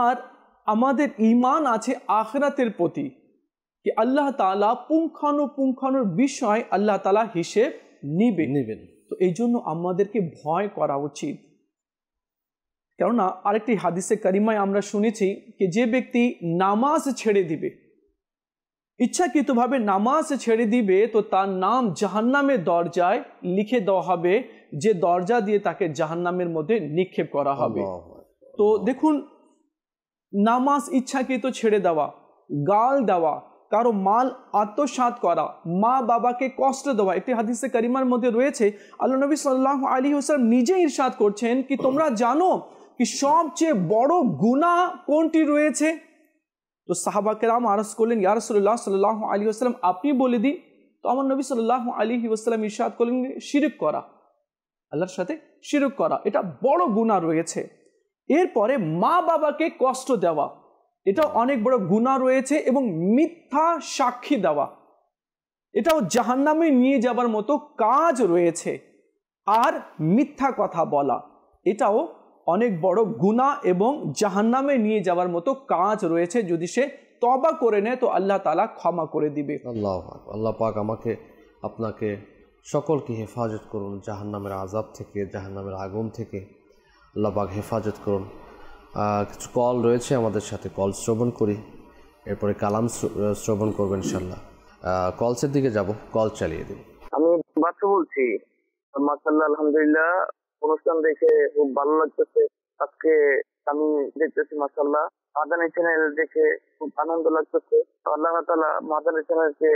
আর আমাদের ঈমান আছে আখিরাতের প্রতি, कि अल्लाह ताला पुंखानुपुंखानुर विषय अल्लाह ताला हिसेब निबेन। তো এই জন্য আমাদেরকে ভয় করা উচিত। কেননা আরেকটি হাদিসে কারিমায় আমরা শুনেছি যে যে ব্যক্তি নামাজ ছেড়ে দিবে, ইচ্ছাকৃতভাবে নামাজ ছেড়ে দিবে, তো তার নাম জাহান্নামের দরজায় লিখে দেওয়া হবে, যে দরজা দিয়ে তাকে জাহান্নামের মধ্যে নিক্ষেপ করা হবে। তো দেখুন, নামাজ ইচ্ছাকৃত ছেড়ে দেওয়া, গাল দেওয়া, কারো মাল আত্মসাৎ করা, মা বাবাকে কষ্ট দেওয়া, একটি হাদিসে কারিমার মধ্যে রয়েছে আল্লাহ নবী সাল্লাল্লাহু আলাইহি ওয়াসাল্লাম নিজে ইরশাদ করছেন কি তোমরা জানো কি সবচেয়ে বড় গুনাহ কোনটি রয়েছে? তো সাহাবা কেরাম আরজ করলেন, ইয়া রাসূলুল্লাহ সাল্লাল্লাহু আলাইহি ওয়াসাল্লাম আপনি বলে দিন। তো আমার নবী সাল্লাল্লাহু আলাইহি ওয়াসাল্লাম ইরশাদ করলেন শিরক করা, আল্লাহর সাথে শিরক করা, এটা বড় গুনাহ রয়েছে। এরপরে মা বাবাকে কষ্ট দেওয়া, এটা অনেক বড় গুনাহ রয়েছে, এবং মিথ্যা সাক্ষী দেওয়া, এটাও জাহান্নামে নিয়ে যাবার মতো কাজ রয়েছে। আর মিথ্যা কথা বলা, এটাও অনেক বড় গুনাহ এবং জাহান্নামে নিয়ে যাওয়ার মতো কাজ রয়েছে। যদি সে তওবা করে নেয় তো আল্লাহ তাআলা ক্ষমা করে দিবে। আল্লাহ পাক আমাকে আপনাকে সকলকে হেফাজত করুন জাহান্নামের আযাব থেকে, জাহান্নামের আগুন থেকে আল্লাহ পাক হেফাজত করুন। কিছু কল রয়েছে আমাদের সাথে, কল শ্রবণ করি, এরপরে কালাম শ্রবণ করবেন ইনশাআল্লাহ। কলসের দিকে যাব, কল চালিয়ে দিন। আমি বাচ্চা বলছি, মাশাআল্লাহ আলহামদুলিল্লাহ অনুষ্ঠান দেখে খুব ভালো লাগতেছে। আজকে আমি দেখতেছি মাশাআল্লাহ মাদানী চ্যানেল দেখে খুব আনন্দ লাগতেছে। আল্লাহ তাআলা মাদানী চ্যানেলকে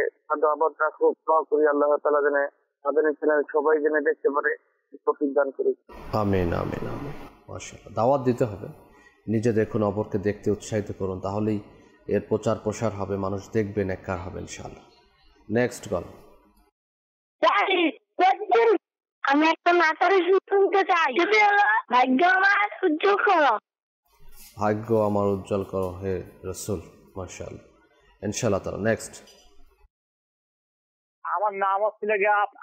আবাদ রাখুক, দোয়া করি আল্লাহ তাআলা যেন মাদানী চ্যানেল সবাই যেন দেখতে পারে, তৌফিক দান করি। আমিন আমিন আমিন। মাশাআল্লাহ, দাওয়াত দিতে হবে, নিজে দেখুন, অপরকে দেখতে উৎসাহিত করুন, তাহলেই এর প্রচার প্রসার হবে, মানুষ দেখবে, নেককার হবে ইনশাআল্লাহ। Next call. আমি একটা মাতারে শুনতে চাই, ভাগ্য আমার উজ্জ্বল করো, ভাগ্য আমার উজ্জ্বল করো হে রাসূল। মাশাআল্লাহ, ইনশাআল্লাহ তাআলা। নেক্সট। আমার নাম হচ্ছে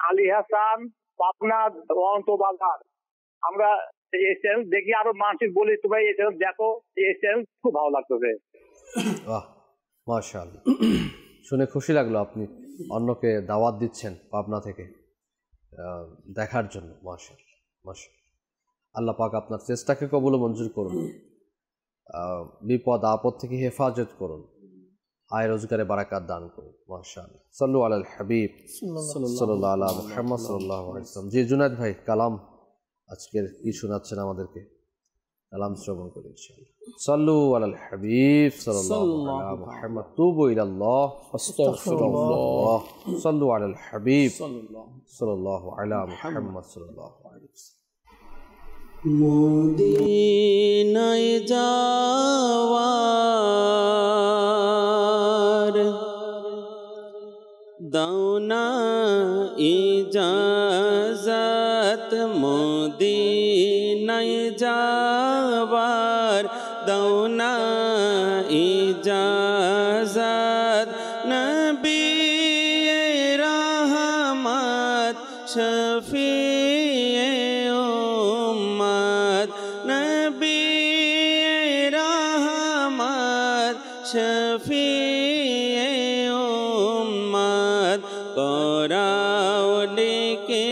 আলী হাসান, পাবনা অন্ত বাজার। আমরা এই চ্যানেল দেখি, আরো মানুষ বলি তো ভাই এই চ্যানেল দেখো, এই চ্যানেল খুব ভালো লাগতেছে। বাহ, মাশাআল্লাহ, শুনে খুশি লাগলো আপনি অন্যকে দাওয়াত দিচ্ছেন পাবনা থেকে দেখার জন্য। মাশাআল্লাহ মাশাআল্লাহ, আল্লাহ পাক আপনার চেষ্টাকে কবুল মঞ্জুর করুন, বিপদ আপদ থেকে হেফাজত করুন, আয় রোজগারে বারাকাত দান করুন। মাশাআল্লাহ, সাল্লু আলাল হাবিব সাল্লাল্লাহু আলা মুহাম্মদ সাল্লাল্লাহু আলাইহি ওয়াসাল্লাম। জি জুনায়েদ ভাই, কালাম আজকের কি শোনাচ্ছেন আমাদেরকে? কালাম শ্রবণ করি ইনশাআল্লাহ। সাল্লু আলাল হাবিব সাল্লাল্লাহু আলা মুহাম্মদ, তুবু ইলাল্লাহ আস্তাগফিরুল্লাহ, সাল্লু আলাল হাবিব সাল্লাল্লাহু আলা মুহাম্মদ সাল্লাল্লাহু আলাইহি ওয়াসাল্লাম। মদিনায় যাওয়ার দাওনা ইজাজত, মদিনায় যাওয়ার দাওনা ইজাজত, নবী রহমত শফিয়ে উম্মত, নবী রহমত শফিয়ে উম্মত, করাও ডেকে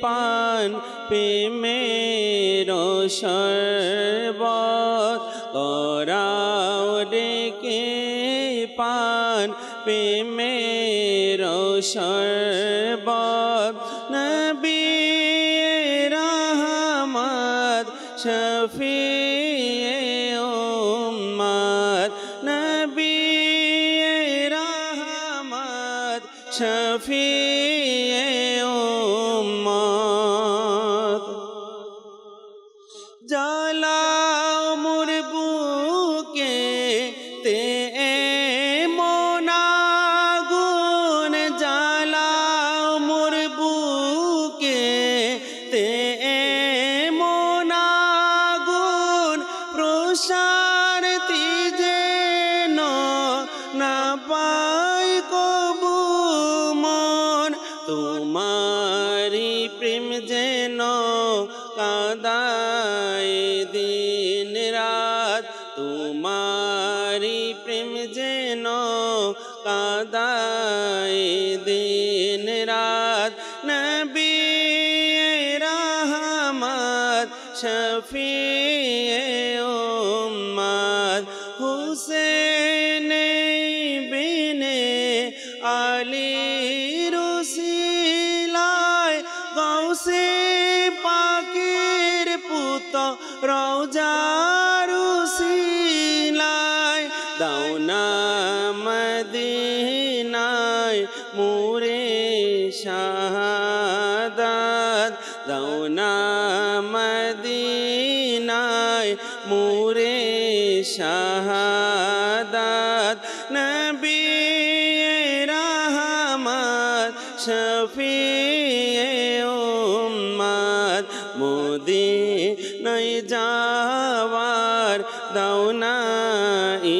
পান পে মেরো শরবত, করাও ডেকে পান পে মেরো শরবত, নবী রহমত শফিয়ে উম্মত, নবী রহমত শফিয়ে উম্মত। জ্বালাও মোর বুকে তে এমন আগুন, জ্বালাও মোর বুকে তে এমন আগুন, প্রসারতি যেন না পাই কবু মন, তোমারি প্রেম যেন কাঁদায় দিন রাত, তোমারি প্রেম যেন কাঁদায় দিন রাত, নবী মদিনায় মুরে শাহাদাত দাও না মদিনায় মুরে শাহাদাত নবী রহমত শফিয়ে উম্মত মদিনায় যাওয়ার দাও না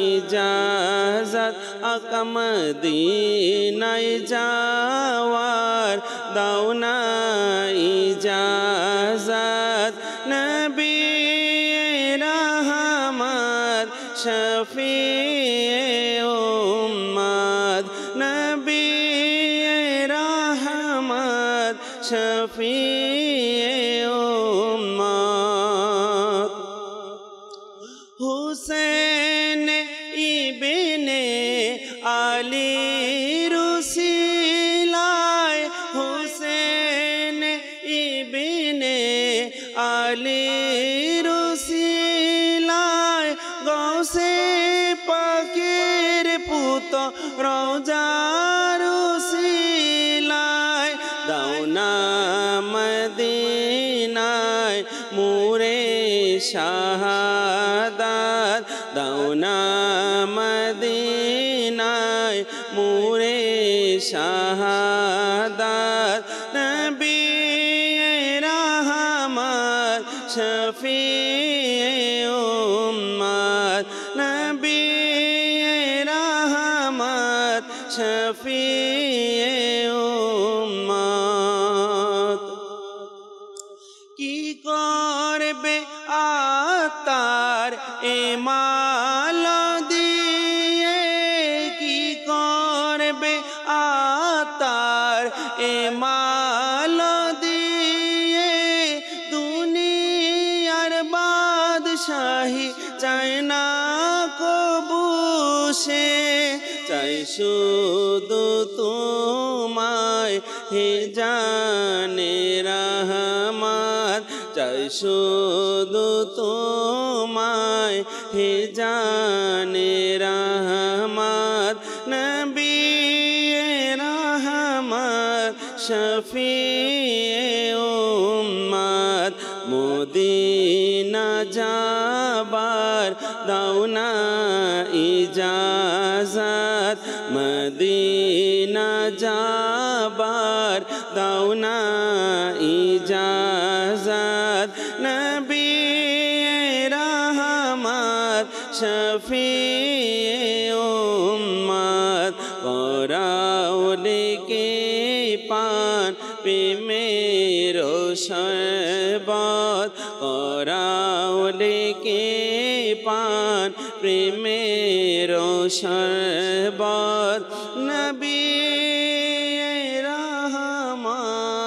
ইজাজত আকা মদিনায় যাওয়ার দাও না ইজাজত নবী রহমত শফিয়ে উম্মত নবী রহমত শফিয়ে উম্মত হুসেন ইবনে আলী রুসিলায় হুসেন ইবনে আলী রুসিলায় গৌসে পাকের পুত রওজা রুসিলায় দাও না মদিনায় মুরে শাহাদাত দাও না মদিনায় মুরে শাহাদাত নবী রহমত শফিয়ে উম্মত নবী রহমত শফিয়ে উম্মত কি করবে আতার এমাল দিয়ে কি করবে আতার এমাল দিয়ে দুনিয়ার বাদশাহী চায় না কবু সে চাই শুধু তোমায় হে জানে রহমত চাই শুধু তোমায় হে জানে রহমত নবী রহমত শফিয়ে উম্মত মদিনা যাবার দাও না ইজাজত মদিনা যাবার দাও না ইজাজত নবী রহমত শফিয়ে উম্মত করাও লিকে পান পে মেরো শরবত করাও লিকে পান প্রেমের শরবত নবী রহমত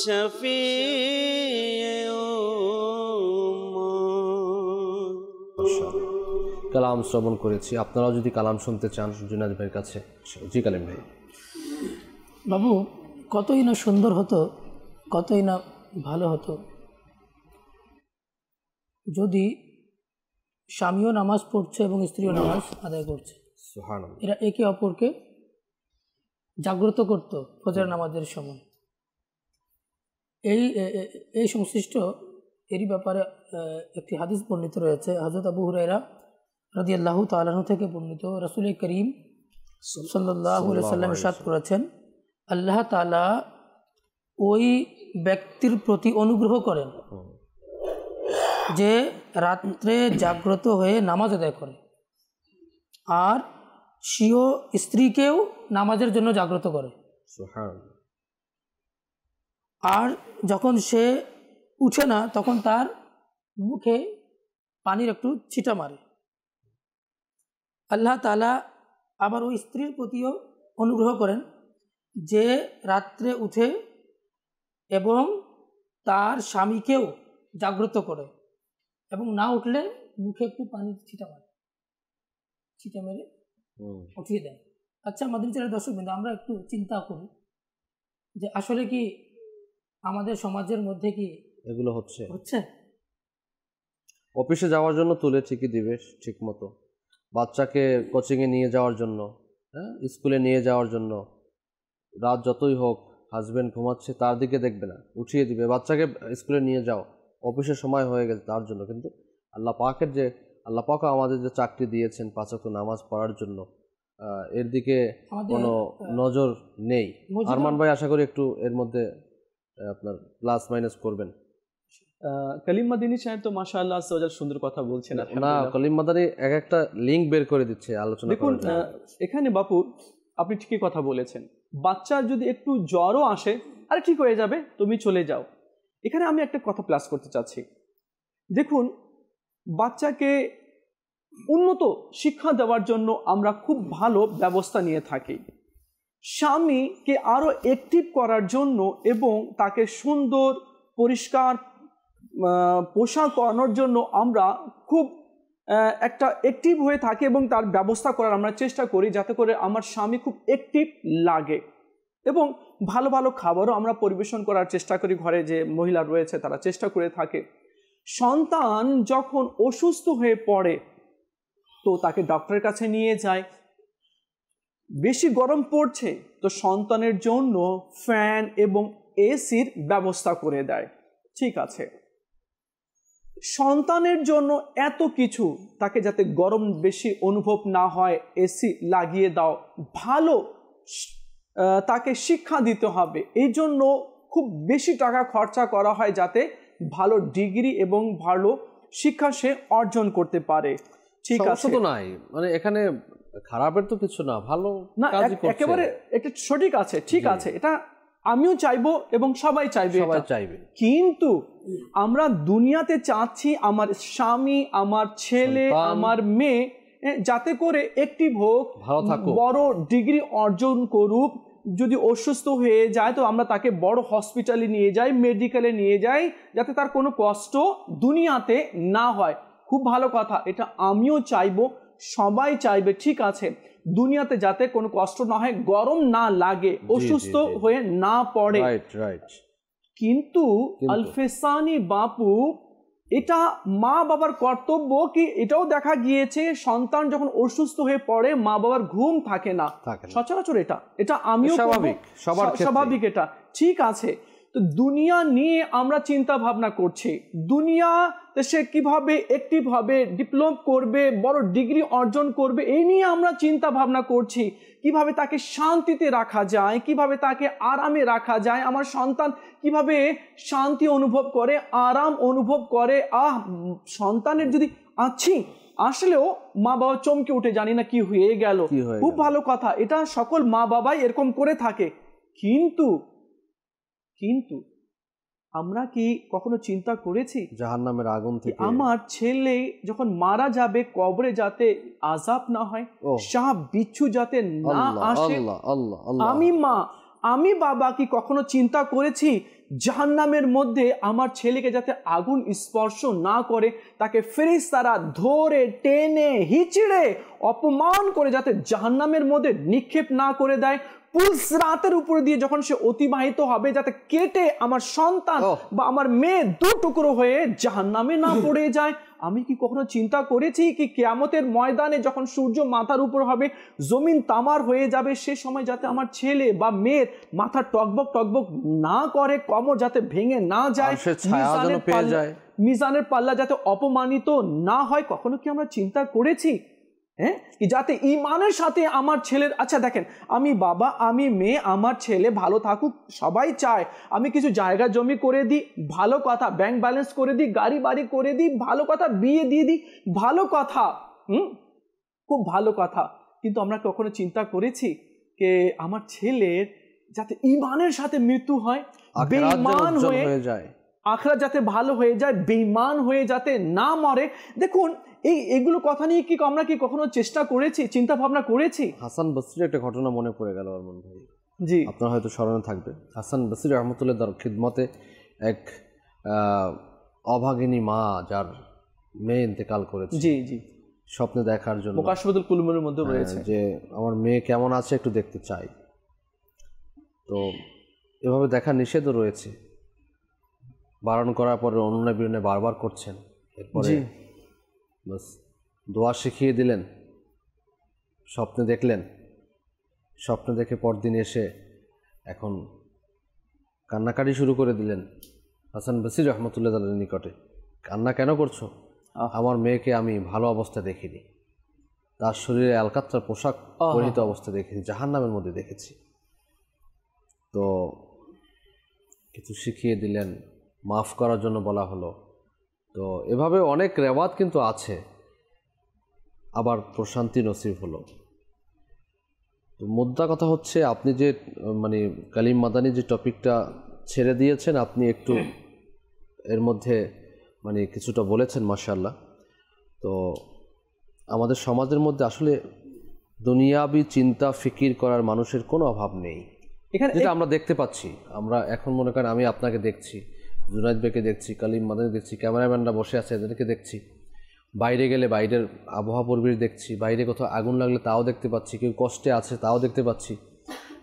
শফিয়ে উম্মত। কালাম শ্রবণ করেছি, আপনারাও যদি কালাম শুনতে চান জুনায়েদ ভাইয়ের কাছে। জি কালিম ভাই। বাবু, কতই না সুন্দর হতো, কতই না ভালো হতো যদি স্বামীও নামাজ পড়ছে এবং স্ত্রীও নামাজ আদায় করছে, এরা একে অপরকে জাগ্রত করত ফজর নামাজের সময়। এই সংশ্লিষ্ট এরই ব্যাপারে একটি হাদিস বর্ণিত রয়েছে। হযরত আবু হুরায়রা রাদিয়াল্লাহু তাআলা আনহু থেকে বর্ণিত, রাসূল করিম সাল্লাল্লাহু আলাইহি ওয়াসাল্লাম ইরশাদ করেছেন, আল্লাহ তাআলা ওই ব্যক্তির প্রতি অনুগ্রহ করেন যে রাত্রে জাগ্রত হয়ে নামাজ আদায় করে আর স্বীয় স্ত্রীকেও নামাজের জন্য জাগ্রত করে। আর যখন সে উঠে না তখন তার মুখে পানির একটু ছিটা মারে। আল্লাহ তাআলা আবার ওই স্ত্রীর প্রতিও অনুগ্রহ করেন যে রাত্রে উঠে এবং তার স্বামীকেও জাগ্রত করে এবং না উঠলে মুখে একটু পানির ছিটা মারে, ছিটা মেরে উঠিয়ে দেয়। আচ্ছা মাদানী চ্যানেলের দর্শকবৃন্দ, আমরা একটু চিন্তা করি যে আসলে কি আমাদের সমাজের মধ্যে কি এগুলো হচ্ছে? হচ্ছে অফিসে যাওয়ার জন্য তুলে ঠিকই দিবে ঠিক মতো, বাচ্চাকে কোচিংয়ে নিয়ে যাওয়ার জন্য, হ্যাঁ, স্কুলে নিয়ে যাওয়ার জন্য, রাত যতই হোক হাজব্যান্ড ঘুমাচ্ছে তার দিকে দেখবে না, উঠিয়ে দিবে, বাচ্চাকে স্কুলে নিয়ে যাও, অফিসের সময় হয়ে গেছে তার জন্য। কিন্তু আল্লাহ পাকও আমাদের যে চাকরি দিয়েছেন 5 ওয়াক্ত নামাজ পড়ার জন্য, এর দিকে কোনো নজর নেই। আরমান ভাই আশা করি একটু এর মধ্যে আপনার প্লাস মাইনাস করবেন। কলিম মাদানী সাহেব তো মাশাআল্লাহ সুন্দর কথা বলছেন। না, কলিম মাদানী এক একটা লিঙ্ক বের করে দিচ্ছে আলোচনা। দেখুন এখানে বাপু আপনি ঠিকই কথা বলেছেন, বাচ্চার যদি একটু জ্বরও আসে, আরে ঠিক হয়ে যাবে, তুমি চলে যাও। এখানে আমি একটা কথা প্লাস করতে চাচ্ছি। দেখুন, বাচ্চাকে উন্নত শিক্ষা দেওয়ার জন্য আমরা খুব ভালো ব্যবস্থা নিয়ে থাকি। স্বামীকে আরও অ্যাক্টিভ করার জন্য এবং তাকে সুন্দর পরিষ্কার পোশাক পরানোর জন্য আমরা খুব একটা অ্যাক্টিভ হয়ে থাকি এবং তার ব্যবস্থা করার আমরা চেষ্টা করি, যাতে করে আমার স্বামী খুব অ্যাক্টিভ লাগে। এবং ভালো ভালো খাবারও আমরা পরিবেশন করার চেষ্টা করি, ঘরে যে মহিলা রয়েছে তারা চেষ্টা করে থাকে। সন্তান যখন অসুস্থ হয়ে পড়ে তো তাকে ডক্টরের কাছে নিয়ে যায়। বেশি গরম পড়ছে তো সন্তানের জন্য ফ্যান এবং এসির ব্যবস্থা করে দেয়। ঠিক আছে, সন্তানের জন্য এত কিছু, তাকে যাতে গরম বেশি অনুভব না হয় এসি লাগিয়ে দাও, ভালো তাকে শিক্ষা দিতে হবে, এই জন্য খুব বেশি টাকা খরচা করা হয় যাতে ভালো ডিগ্রি এবং ভালো শিক্ষা সে অর্জন করতে পারে। ঠিক আছে, তো নাই মানে এখানে খারাপের তো কিছু না, ভালো না, একেবারে এটা সঠিক আছে, ঠিক আছে, এটা আমিও চাইবো এবং সবাই চাইবে। কিন্তু আমরা দুনিয়াতে চাচ্ছি আমার স্বামী, আমার ছেলে, আমার মেয়ে যাতে করে অ্যাক্টিভ হোক, বড় ডিগ্রি অর্জন করুক। যদি অসুস্থ হয়ে যায় তো আমরা তাকে বড় হসপিটালে নিয়ে যাই, মেডিকেলে নিয়ে যাই, যাতে তার কোনো কষ্ট দুনিয়াতে না হয়। খুব ভালো কথা, এটা আমিও চাইবো, সবাই চাইবে। ঠিক আছে, দুনিয়াতে যাতে কোনো কষ্ট না হয়, গরম না লাগে, অসুস্থ হয়ে না পড়ে। কিন্তু আলফেসানি বাপু, এটা মা বাবার কর্তব্য কি এটাও দেখা গিয়েছে, সন্তান যখন অসুস্থ হয়ে পড়ে মা বাবার ঘুম থাকে না সচরাচর। এটা আমিও স্বাভাবিক, এটা ঠিক আছে। তো দুনিয়া নিয়ে আমরা চিন্তা ভাবনা করছি, দুনিয়াতে সে কিভাবে অ্যাক্টিভ হবে, ডিপ্লোমা করবে, বড় ডিগ্রি অর্জন করবে, এই নিয়ে আমরা চিন্তা ভাবনা করছি। কিভাবে তাকে শান্তিতে রাখা যায়, কিভাবে তাকে আরামে রাখা যায়, আমার সন্তান কিভাবে শান্তি অনুভব করে, আরাম অনুভব করে। সন্তানের যদি আসলেও মা বাবা চমকে উঠে, জানি না কি হয়ে গেল। খুব ভালো কথা, এটা সকল মা বাবাই এরকম করে থাকে। কিন্তু আমরা কি কখনো চিন্তা করেছি জাহান্নামের আগুন থেকে আমার ছেলে যখন মারা যাবে কবরে যাতে আযাব না হয়, সাপ বিচ্ছু যাতে না আসে? আমি বাবা কি কখনো চিন্তা করেছি জাহান্নামের মধ্যে আমার ছেলেকে যাতে আগুন স্পর্শ না করে, তাকে ফেরেশতারা ধরে টেনে হিচড়ে অপমান করে যাতে জাহান্নামের মধ্যে নিক্ষেপ না করে দেয়? পুলসরাতের উপরে দিয়ে যখন সে অতিবাহিত হবে, যাতে কেটে আমার সন্তান বা আমার মেয়ে দু টুকরো হয়ে জাহান্নামে না পড়ে যায়? আমি কি কখনো চিন্তা করেছি কি কিয়ামতের ময়দানে যখন সূর্য মাথার উপর হবে, জমিন তামার হয়ে যাবে, সে সময় যাতে আমার ছেলে বা মেয়ের মাথা টকবক না করে, কমর যাতে ভেঙে না যায়, মিজানের পাল্লা যাতে অপমানিত না হয়? কখনো কি আমরা চিন্তা করেছি কি যাতে ঈমানের সাথে আমার ছেলের, আচ্ছা দেখেন, আমি বাবা, আমি মেয়ে, আমার ছেলে ভালো থাকুক, সবাই চায়। আমি কিছু জায়গা জমি করে দিই, ভালো কথা, ব্যাংক ব্যালেন্স করে দিই, গাড়ি বাড়ি করে দিই, ভালো কথা, বিয়ে দিয়ে দিই, ভালো কথা, খুব ভালো কথা। কিন্তু আমরা কখনো চিন্তা করেছি যে আমার ছেলের যাতে ঈমানের সাথে মৃত্যু হয়, বেঈমান হয়ে যায়, আখিরাত যাতে ভালো হয়ে যায়, বেঈমান হয়ে যাতে না মরে? দেখুন, এইগুলো কথা নিয়ে কি আমরা কি কখনো চেষ্টা করেছি, চিন্তা ভাবনা করেছি? হাসান বসরির একটা ঘটনা মনে পড়ে গেল আরমান ভাই। জি, আপনার হয়তো স্মরণে থাকবে। হাসান বসরি রহমতুল্লাহ তার খিদমতে এক অভাগিনী মা, যার মেয়ে ইন্তেকাল করেছে, জি জি, স্বপ্নে দেখার জন্য মুকাশফাতুল কুলুমের মধ্যে রয়েছে যে আমার মেয়ে কেমন আছে একটু দেখতে চাই। তো এভাবে দেখা নিষেধও রয়েছে, বারণ করার পরে অনুনয় বিনয় বারবার করছেন। এরপরে বাস দোয়া শিখিয়ে দিলেন, স্বপ্নে দেখলেন, স্বপ্নে দেখে পরদিন এসে এখন কান্নাকাটি শুরু করে দিলেন হাসান বসরি রহমতুল্লাহ আলাইহির নিকটে। কান্না কেন করছো? আমার মেয়েকে আমি ভালো অবস্থা দেখিনি, তার শরীরে আলকাত্রার পোশাক পরিহিত অবস্থা দেখেছি, জাহান্নামের মধ্যে দেখেছি। তো কিছু শিখিয়ে দিলেন, মাফ করার জন্য বলা হলো। তো এভাবে অনেক রেওয়াত কিন্তু আছে। আবার প্রশান্তি নসিব হলো। তো মুদ্রা কথা হচ্ছে, আপনি যে মানে কালিম মাদানী যে টপিকটা ছেড়ে দিয়েছেন, আপনি একটু এর মধ্যে মানে কিছুটা বলেছেন মাশাআল্লাহ। তো আমাদের সমাজের মধ্যে আসলে দুনিয়াবি চিন্তা ফিকির করার মানুষের কোনো অভাব নেই, যেটা আমরা দেখতে পাচ্ছি। আমরা এখন মনে করেন আমি আপনাকে দেখছি, জুনাইদ ভাইকে দেখছি, কালিম মাদানী দেখছি, ক্যামেরাম্যানরা বসে আছে এদেরকে দেখছি, বাইরে গেলে বাইরের আবহাওয়া পরিবেশ দেখছি, বাইরে কোথাও আগুন লাগলে তাও দেখতে পাচ্ছি, কেউ কষ্টে আছে তাও দেখতে পাচ্ছি।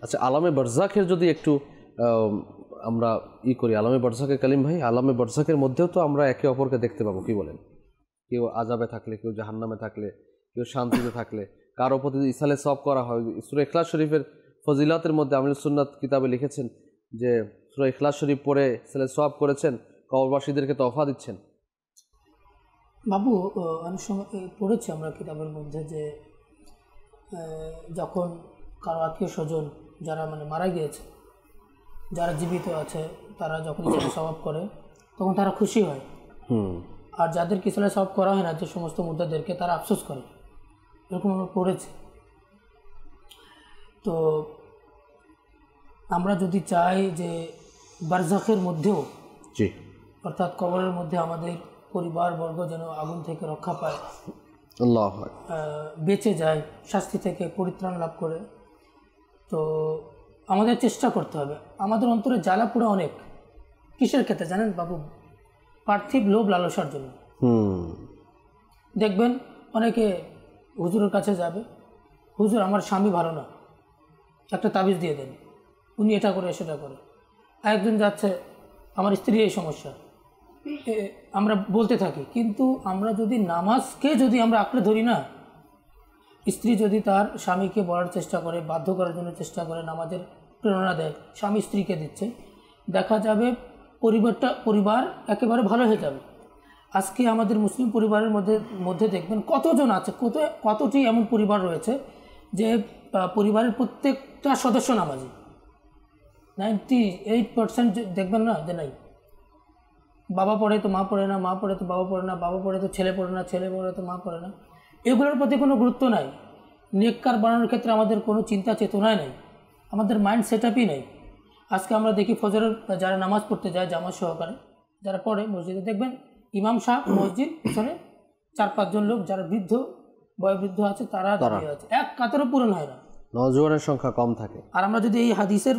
আচ্ছা, আলামে বারজাখের যদি একটু আমরা করি, আলামে বারজাখের কালিম ভাই, আলামে বারজাখের মধ্যেও তো আমরা একে অপরকে দেখতে পাবো, কি বলেন? কেউ আযাবে থাকলে, কেউ জাহান্নামে থাকলে, কেউ শান্তিতে থাকলে, কারো প্রতি ইসালে সওয়াব করা হয়। সূরা ইখলাস শরীফের ফজিলাতের মধ্যে আমিরুস সুন্নাত কিতাবে লিখেছেন যে সূরা ইখলাস শরীফ পড়ে ইসালে সওয়াব করেছেন, কবরবাসীদেরকে তোহফা দিচ্ছেন। বাবু, অনেক সময় পড়েছি আমরা কিতাবের মধ্যে যে যখন কারো আত্মীয় স্বজন যারা মানে মারা গিয়েছে, যারা জীবিত আছে, তারা যখন ইসালে সওয়াব করে তখন তারা খুশি হয়। আর যাদের ইসালে সওয়াব করা হয় না, যে সমস্ত মুদ্দাদেরকে, তারা আফসোস করে। এরকম আমরা পড়েছি। তো আমরা যদি চাই যে বারজাখের মধ্যেও, অর্থাৎ কবরের মধ্যে আমাদের পরিবারবর্গ যেন আগুন থেকে রক্ষা পায়, আল্লাহ বেঁচে যায়, শাস্তি থেকে পরিত্রাণ লাভ করে, তো আমাদের চেষ্টা করতে হবে। আমাদের অন্তরে জ্বালা পোড়া অনেক। কিসের ক্ষেত্রে জানেন বাবু? পার্থিব লোভ লালসার জন্য। দেখবেন অনেকে হুজুরের কাছে যাবে, হুজুর আমার স্বামী ভালো না, একটা তাবিজ দিয়ে দেন, উনি এটা করে সেটা করে। আরেকজন যাচ্ছে, আমার স্ত্রী এই সমস্যা, আমরা বলতে থাকি। কিন্তু আমরা যদি নামাজকে যদি আমরা আঁকড়ে ধরি না, স্ত্রী যদি তার স্বামীকে বলার চেষ্টা করে, বাধ্য করার জন্য চেষ্টা করে, নামাজের প্রেরণা দেয়, স্বামী স্ত্রীকে দিচ্ছে, দেখা যাবে পরিবার একেবারে ভালো হয়ে যাবে। আজকে আমাদের মুসলিম পরিবারের মধ্যে দেখবেন কতজন আছে, কতটি এমন পরিবার রয়েছে যে পরিবারের প্রত্যেকটা সদস্য নামাজি। 98% দেখবেন না যে নাই, বাবা পড়ে তো মা পড়ে না, মা পড়ে তো বাবা পড়ে না, বাবা পড়ে তো ছেলে পড়ে না, ছেলে পড়ে তো মা পড়ে না। এগুলোর প্রতি কোনো গুরুত্ব নাই। নেককার বানানোর ক্ষেত্রে আমাদের কোনো চিন্তা চেতনাই নেই, আমাদের মাইন্ড সেট আপই নেই। আজকে আমরা দেখি ফজরের যারা নামাজ পড়তে যায় জামাত সহকারে, যারা পড়ে মসজিদে, দেখবেন ইমাম সাহেব মসজিদ পিছনে 4-5 জন লোক যারা বয়োবৃদ্ধ আছে তারা দাঁড়িয়ে আছে, এক কাতারও পূরণ হয় না, নওজোয়ানের সংখ্যা কম থাকে। আর আমরা যদি এই হাদিসের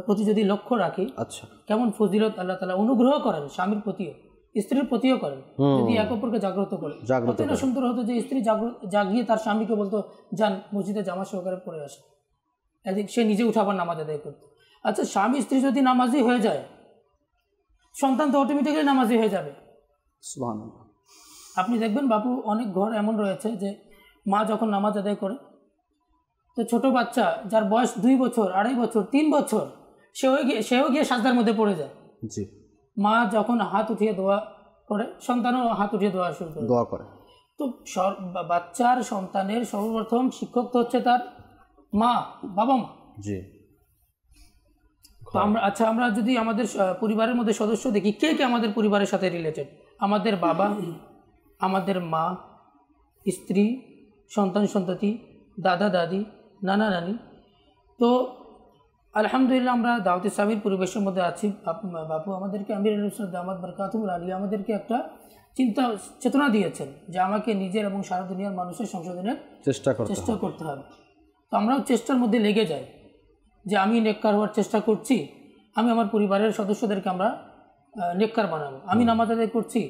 প্রতি যদি লক্ষ্য রাখি, আচ্ছা কেমন ফজিলত আল্লাহ তাআলা অনুগ্রহ করেন, স্বামীর প্রতিও স্ত্রীর প্রতিও করেন, যদি এক অপরকে জাগ্রত করে। কতটা সুন্দর হতো যে স্ত্রী জাগিয়ে তার স্বামীকে বলতো, যান মসজিদে জামাত সহকারে পড়ে আসে, এদিক সে নিজে উঠে আবার নামাজ আদায় করতো। আচ্ছা, স্বামী স্ত্রী যদি নামাজি হয়ে যায়, সন্তান তো অটোমেটিক্যালি নামাজি হয়ে যাবে। সুবহানাল্লাহ। আপনি দেখবেন বাবু, অনেক ঘর এমন রয়েছে যে মা যখন নামাজ আদায় করে, তো ছোট বাচ্চা যার বয়স 2 বছর, 2.5 বছর, 3 বছর, সেও গিয়ে সাজদার মধ্যে পড়ে যায়। জি। মা যখন হাত উঠিয়ে দোয়া করে, সন্তানও হাত উঠিয়ে দোয়া শুরু করে, দোয়া করে। তো বাচ্চার সন্তানের সর্বপ্রথম শিক্ষক তো হচ্ছে তার মা, বাবা মা। জি। তো আমরা যদি আমাদের পরিবারের মধ্যে সদস্য দেখি, কে কে আমাদের পরিবারের সাথে রিলেটেড, আমাদের বাবা, আমাদের মা, স্ত্রী, সন্তান সন্ততি, দাদা দাদি, নানা নানি। তো আলহামদুলিল্লাহ আমরা দাওয়াত ইসলামীর পরিবেশের মধ্যে আছি। বাপু আমাদেরকে, আমির দামাত বরকাতুহুল আলিয়া আমাদেরকে একটা চিন্তা চেতনা দিয়েছেন যে আমাকে নিজের এবং সারা দুনিয়ার মানুষের সংশোধনের চেষ্টা করতে হবে। তো আমরাও চেষ্টার মধ্যে লেগে যাই যে আমি নেককার হওয়ার চেষ্টা করছি, আমি আমার পরিবারের সদস্যদেরকে আমরা নেককার বানাবো। আমি নামাজ আদায় করছি,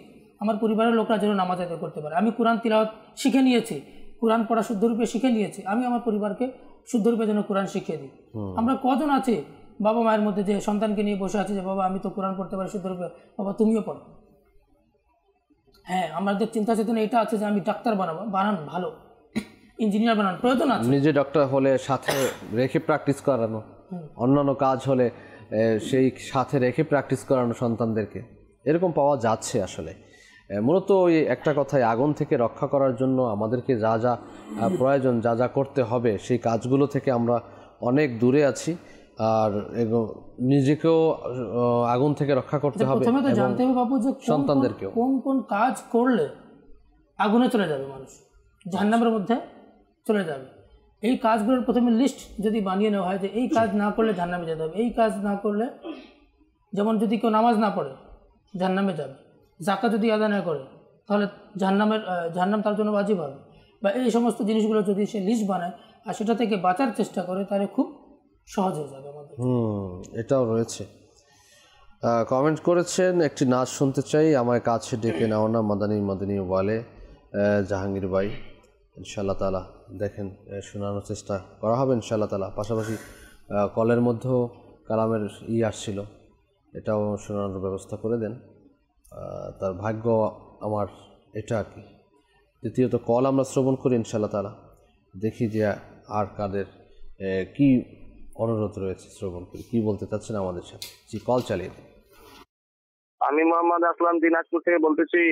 আমার পরিবারের লোকরা যেন নামাজ আদায় করতে পারে। আমি কোরআন তিলাওয়াত শিখে নিয়েছি, কোরআন পড়া শুদ্ধরূপে শিখে নিয়েছি, আমি আমার পরিবারকে শুদ্ধরূপে যেন কোরআন শিখিয়ে দিই। আমরা কজন আছি বাবা মায়ের মধ্যে যে সন্তানকে নিয়ে বসে আছে যে বাবা আমি তো কোরআন পড়তে পারি শুদ্ধরূপে, বাবা তুমিও পড়ো। হ্যাঁ, আমাদের চিন্তা চেতনা এটা আছে যে আমি ডাক্তার বানান ভালো, ইঞ্জিনিয়ার বানানোর প্রয়োজন আছে। নিজে ডক্টর হলে সাথে রেখে প্র্যাকটিস করানো, অন্যান্য কাজ হলে সেই সাথে রেখে প্র্যাকটিস করানো সন্তানদেরকে, এরকম পাওয়া যাচ্ছে আসলে। মূলত ওই একটা কথায়, আগুন থেকে রক্ষা করার জন্য আমাদেরকে যা যা প্রয়োজন, যা যা করতে হবে, সেই কাজগুলো থেকে আমরা অনেক দূরে আছি। আর নিজেকেও আগুন থেকে রক্ষা করতে হবে, প্রথমে তো জানতে হবে বাবু যে সন্তানদেরকেও কোন কোন কাজ করলে আগুনে চলে যাবে, মানুষ জাহান্নামের মধ্যে চলে যাবে। এই কাজগুলোর প্রথমে লিস্ট যদি বানিয়ে নেওয়া হয় যে এই কাজ না করলে জাহান্নামে যেতে হবে, এই কাজ না করলে, যেমন যদি কেউ নামাজ না পড়ে জাহান্নামে যাবে, যাকাত যদি আদায় না করে তাহলে জাহান্নাম তার জন্য ওয়াজিব হবে, বা এই সমস্ত জিনিসগুলো যদি সে লিস্ট বানায় আর সেটা থেকে বাঁচার চেষ্টা করে তাহলে খুব সহজ হয়ে যাবে আমাদের। এটাও রয়েছে। কমেন্ট করেছেন, একটি নাচ শুনতে চাই, আমায় কাছে ডেকে নাও না, মাদানী মাদানী বলে জাহাঙ্গীর ভাই। ইনশাআল্লাহ তাআলা দেখেন শোনানোর চেষ্টা করা হবে ইনশাআল্লাহ তাআলা। পাশাপাশি কলের মধ্যেও কালামের আসছিল, এটাও শোনানোর ব্যবস্থা করে দেন। তার ভাগ্য আমার এটা আর কি। দ্বিতীয়ত কল আমরা শ্রবণ করি ইনশাআল্লাহ তাআলা, দেখি যে আর কাদের কি অনুরোধ রয়েছে, শ্রবণ করি কি বলতে চাচ্ছেন আমাদের সাথে। জি, কল চালিয়ে দিন। আমি মোহাম্মদ আসলাম দিনাজপুর থেকে বলতেছি।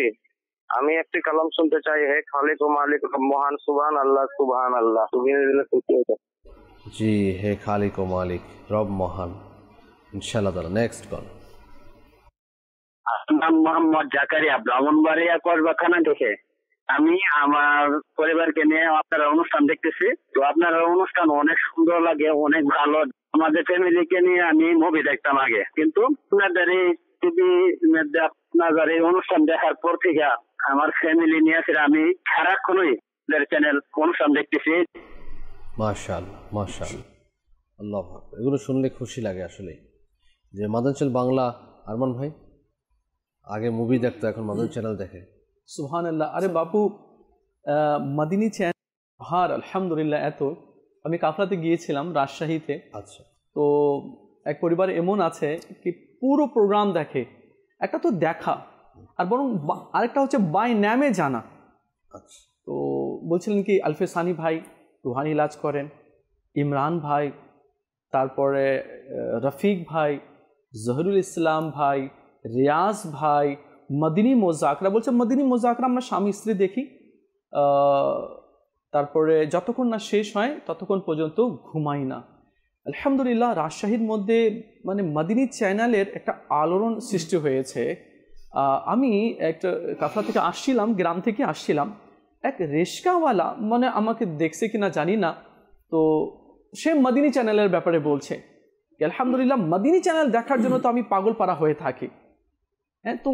আমি একটি কালাম শুনতে চাই। হে খালিক ও মালিক মহান, সুবহান আল্লাহ, সুবহান আল্লাহ। জি, হে খালিক ও মালিক রব মহান, ইনশাআল্লাহ তাআলা। Next call. নাম মোহাম্মদ জাকারিয়া, ব্রাহ্মণবাড়িয়া করবাখানা থেকে। আমি আমার পরিবারকে নিয়ে আপনারা অনুষ্ঠান দেখতেছি। তো আপনার অনুষ্ঠান অনেক সুন্দর লাগে, অনেক ভালো। আমাদের ফ্যামিলিকে নিয়ে আমি মুভি দেখতাম আগে, কিন্তু আপনাদের এই টিভি আপনাদের এই অনুষ্ঠান দেখার পর থেকে আমার ফ্যামিলি নিয়ে আমি সারাক্ষণই চ্যানেল অনুষ্ঠান দেখতেছি। মাশাআল্লাহ মাশাআল্লাহ, আল্লাহু আকবার। এগুলো শুনলে খুশি লাগে আসলে, যে মাদানী চ্যানেল বাংলা। আরমান ভাই আগে মুভি দেখতো, এখন মাদানী চ্যানেল দেখে। সুবহানাল্লাহ। আরে বাপু, মাদিনী চ্যানেল হার আলহামদুলিল্লাহ। এত আমি কাফলাতে গিয়েছিলাম রাজশাহীতে। আচ্ছা, তো এক পরিবার এমন আছে কি পুরো প্রোগ্রাম দেখে। একটা তো দেখা, আর বরং আরেকটা হচ্ছে বাই নামে জানা। আচ্ছা, তো বলছিলেন কি আলফে সানি ভাই রুহানি ইলাজ করেন, ইমরান ভাই, তারপরে রফিক ভাই, জহিরুল ইসলাম ভাই, রিয়াজ ভাই, মদিনী মোজাকরা। বলছে মদিনী মোজাকরা আমরা স্বামী স্ত্রী দেখি, তারপরে যতক্ষণ না শেষ হয় ততক্ষণ পর্যন্ত ঘুমাই না। আলহামদুলিল্লাহ, রাজশাহীর মধ্যে মানে মদিনী চ্যানেলের একটা আলোড়ন সৃষ্টি হয়েছে। আমি একটা কাফলা থেকে আসছিলাম, গ্রাম থেকে আসছিলাম, এক রিস্কাওয়ালা মানে আমাকে দেখছে কিনা জানি না, তো সে মদিনী চ্যানেলের ব্যাপারে বলছে। আলহামদুলিল্লাহ, মদিনী চ্যানেল দেখার জন্য তো আমি পাগল পারা হয়ে থাকি। হ্যাঁ, তো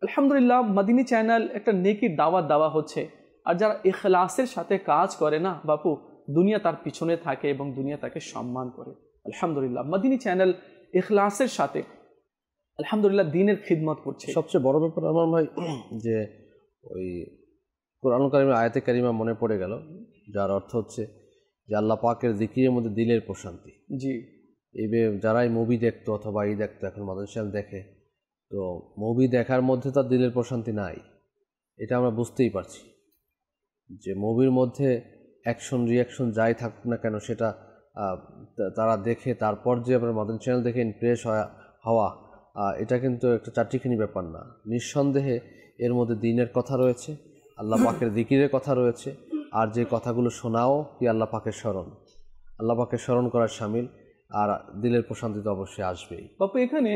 আলহামদুলিল্লাহ মদিনী চ্যানেল একটা নেকির দাওয়াত দেওয়া হচ্ছে। আর যারা ইখলাসের সাথে কাজ করে না বাপু, দুনিয়া তার পিছনে থাকে এবং দুনিয়া তাকে সম্মান করে। আলহামদুলিল্লাহ মদিনী চ্যানেল ইখলাসের সাথে আলহামদুলিল্লাহ দ্বীনের খিদমত করছে। সবচেয়ে বড় ব্যাপার আমার ভাই, যে ওই কোরআন কারীমের আয়াতে কারিমা মনে পড়ে গেল, যার অর্থ হচ্ছে যে আল্লাহ পাকের জিকিরের মধ্যে দিলের প্রশান্তি। জি, যারাই মুভি দেখতো অথবা দেখতো, এখন মাদানী চ্যানেল দেখে, তো মুভি দেখার মধ্যে তার দিলের প্রশান্তি নাই, এটা আমরা বুঝতেই পারছি। যে মুভির মধ্যে অ্যাকশন রিয়াকশন যাই থাকুক না কেন, সেটা তারা দেখে তারপর যে আপনার মাদানী চ্যানেল দেখে ইমপ্রেস হওয়া, এটা কিন্তু একটা চারটিখানি ব্যাপার না। নিঃসন্দেহে এর মধ্যে দ্বীনের কথা রয়েছে, আল্লাহ পাকের জিকিরের কথা রয়েছে, আর যে কথাগুলো শোনাও কি আল্লাহ পাকের স্মরণ, আল্লাহ পাকের স্মরণ করার শামিল, আর দিলের প্রশান্তি তো অবশ্যই আসবেই। বাপু, এখানে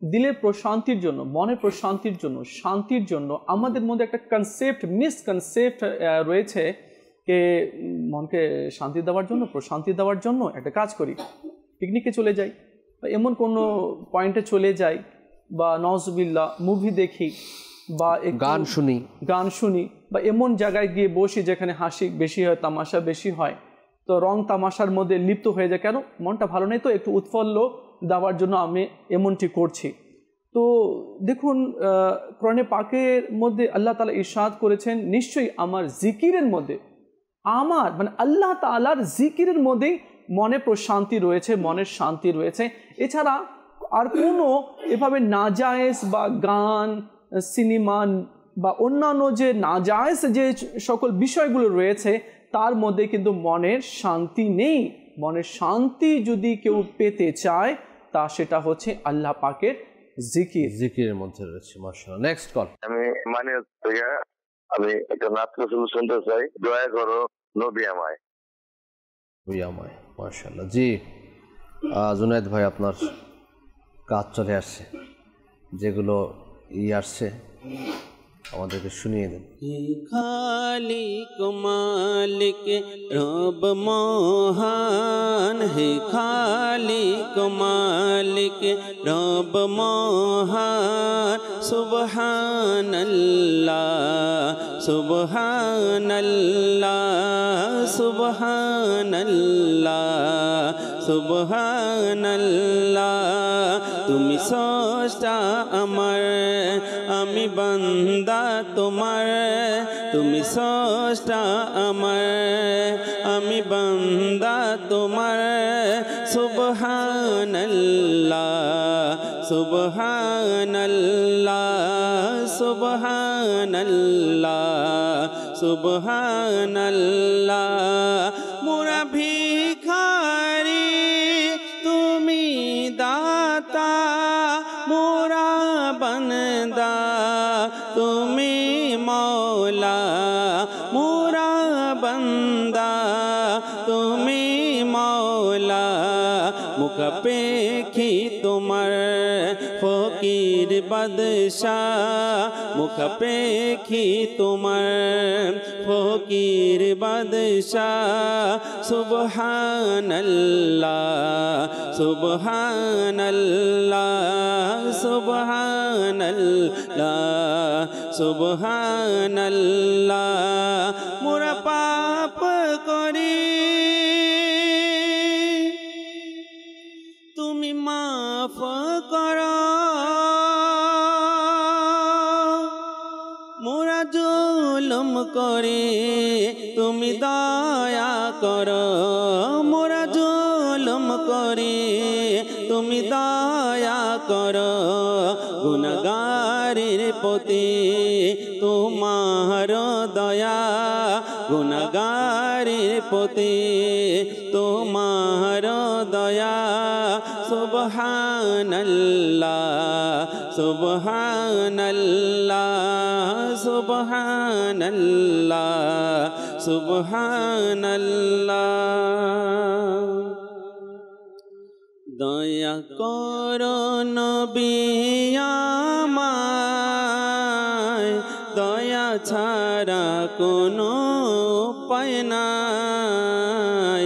দিলের প্রশান্তির জন্য, মনের প্রশান্তির জন্য, শান্তির জন্য আমাদের মধ্যে একটা কনসেপ্ট, মিসকনসেপ্ট রয়েছে যে মনকে শান্তি দেওয়ার জন্য, প্রশান্তি দেওয়ার জন্য একটা কাজ করি, পিকনিকে চলে যাই, বা এমন কোনো পয়েন্টে চলে যাই, বা নওজুবিল্লাহ মুভি দেখি, বা গান শুনি, বা এমন জায়গায় গিয়ে বসি যেখানে হাসি বেশি হয়, তামাশা বেশি হয়, তো রং তামাশার মধ্যে লিপ্ত হয়ে যায়। কেন? মনটা ভালো নেই, তো একটু উৎফুল্ল দেওয়ার জন্য আমি এমনটি করছি। তো দেখুন, কোরআনে পাকের মধ্যে আল্লাহ তাআলা ইরশাদ করেছেন, নিশ্চয়ই আমার জিকিরের মধ্যে, আমার মানে আল্লাহ তাআলার জিকিরের মধ্যেই মনে প্রশান্তি রয়েছে, মনের শান্তি রয়েছে। এছাড়া আর কোনো এভাবে নাজায়েজ বা গান, সিনেমা বা অন্যান্য যে নাজায়েজ যে সকল বিষয়গুলো রয়েছে, তার মধ্যে কিন্তু মনের শান্তি নেই। মনের শান্তি যদি কেউ পেতে চায় তা সেটা হচ্ছে আল্লাহ পাকের জিকিরের মধ্যে রয়েছে। মাশাআল্লাহ। Next call. আমি মানে আমি একটা নাত রাসূল শুনতে চাই, দয়া করো নবী আমায়। মাশাআল্লাহ। জি জুনায়েদ ভাই, আপনার কাজ চলে আসছে, যেগুলো আসছে আমাদেরকে শুনিয়ে দেন। খালিক মালিক রব মহান, হে খালিক মালিক রব মহান, সুবহানাল্লাহ সুবহানাল্লাহ সুবহানাল্লাহ সুবহানাল্লাহ। তুমি স্রষ্টা আমার, আমি বান্দা তোমার, তুমি স্রষ্টা আমার, আমি বান্দা তোমার। সুবহানাল্লাহ সুবহানাল্লাহ সুবহানাল্লাহ সুবহানাল্লাহ। মোরা ভিখারি তুমি দাতা, মোরা বান্দা তুমি মওলা, মোরা বান্দা তুমি মওলা। মুখাপেক্ষী তোমার ফকির বাদশাহ, মুখাপেক্ষী তোমার ফকির বাদশাহ। সুবহানাল্লাহ সুবহানাল্লাহ সুবহানাল্লাহ সুবহানাল্লাহ। মোরা পাপ করি তুমি মাফ করো, মোরা জুলুম করে তুমি দয়া করো, মোরা জুলুম করে তুমি দয়া করো। গুনাহগারের প্রতি তোমার দয়া, গুনাহগারের প্রতি তোমার দয়া। সুবহানাল্লাহ সুবহানাল্লাহ সুবহানাল্লাহ সুবহানাল্লাহ। দয়া করো নবী আমায়, দয়া ছাড়া কোনো উপায় নাই।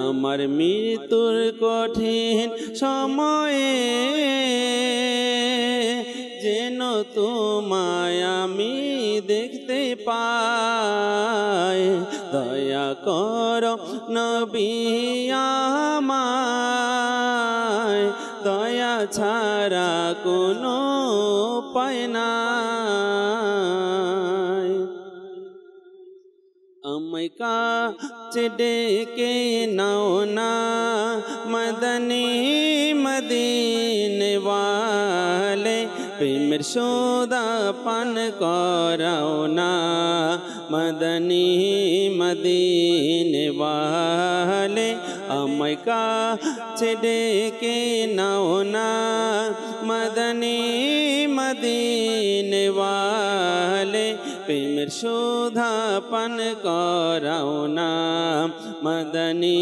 আমার মৃত্যুর কঠিন সময়ে যেন তোমায় আমি দেখতে পাই। দয়া করো নবী আমায়, দয়া ছাড়া কোনো উপায় নাই। আমায় কাছে ডেকে নাও না মদনী মদিনে ওয়ালে, প্রেমের সোদা পান করাও না মদনী মদিনে ওয়ালে। আমায় কাছে ডেকে নাও না মদনী মদিনে ওয়ালে, প্রেমের সোধা পান করাও না মদনী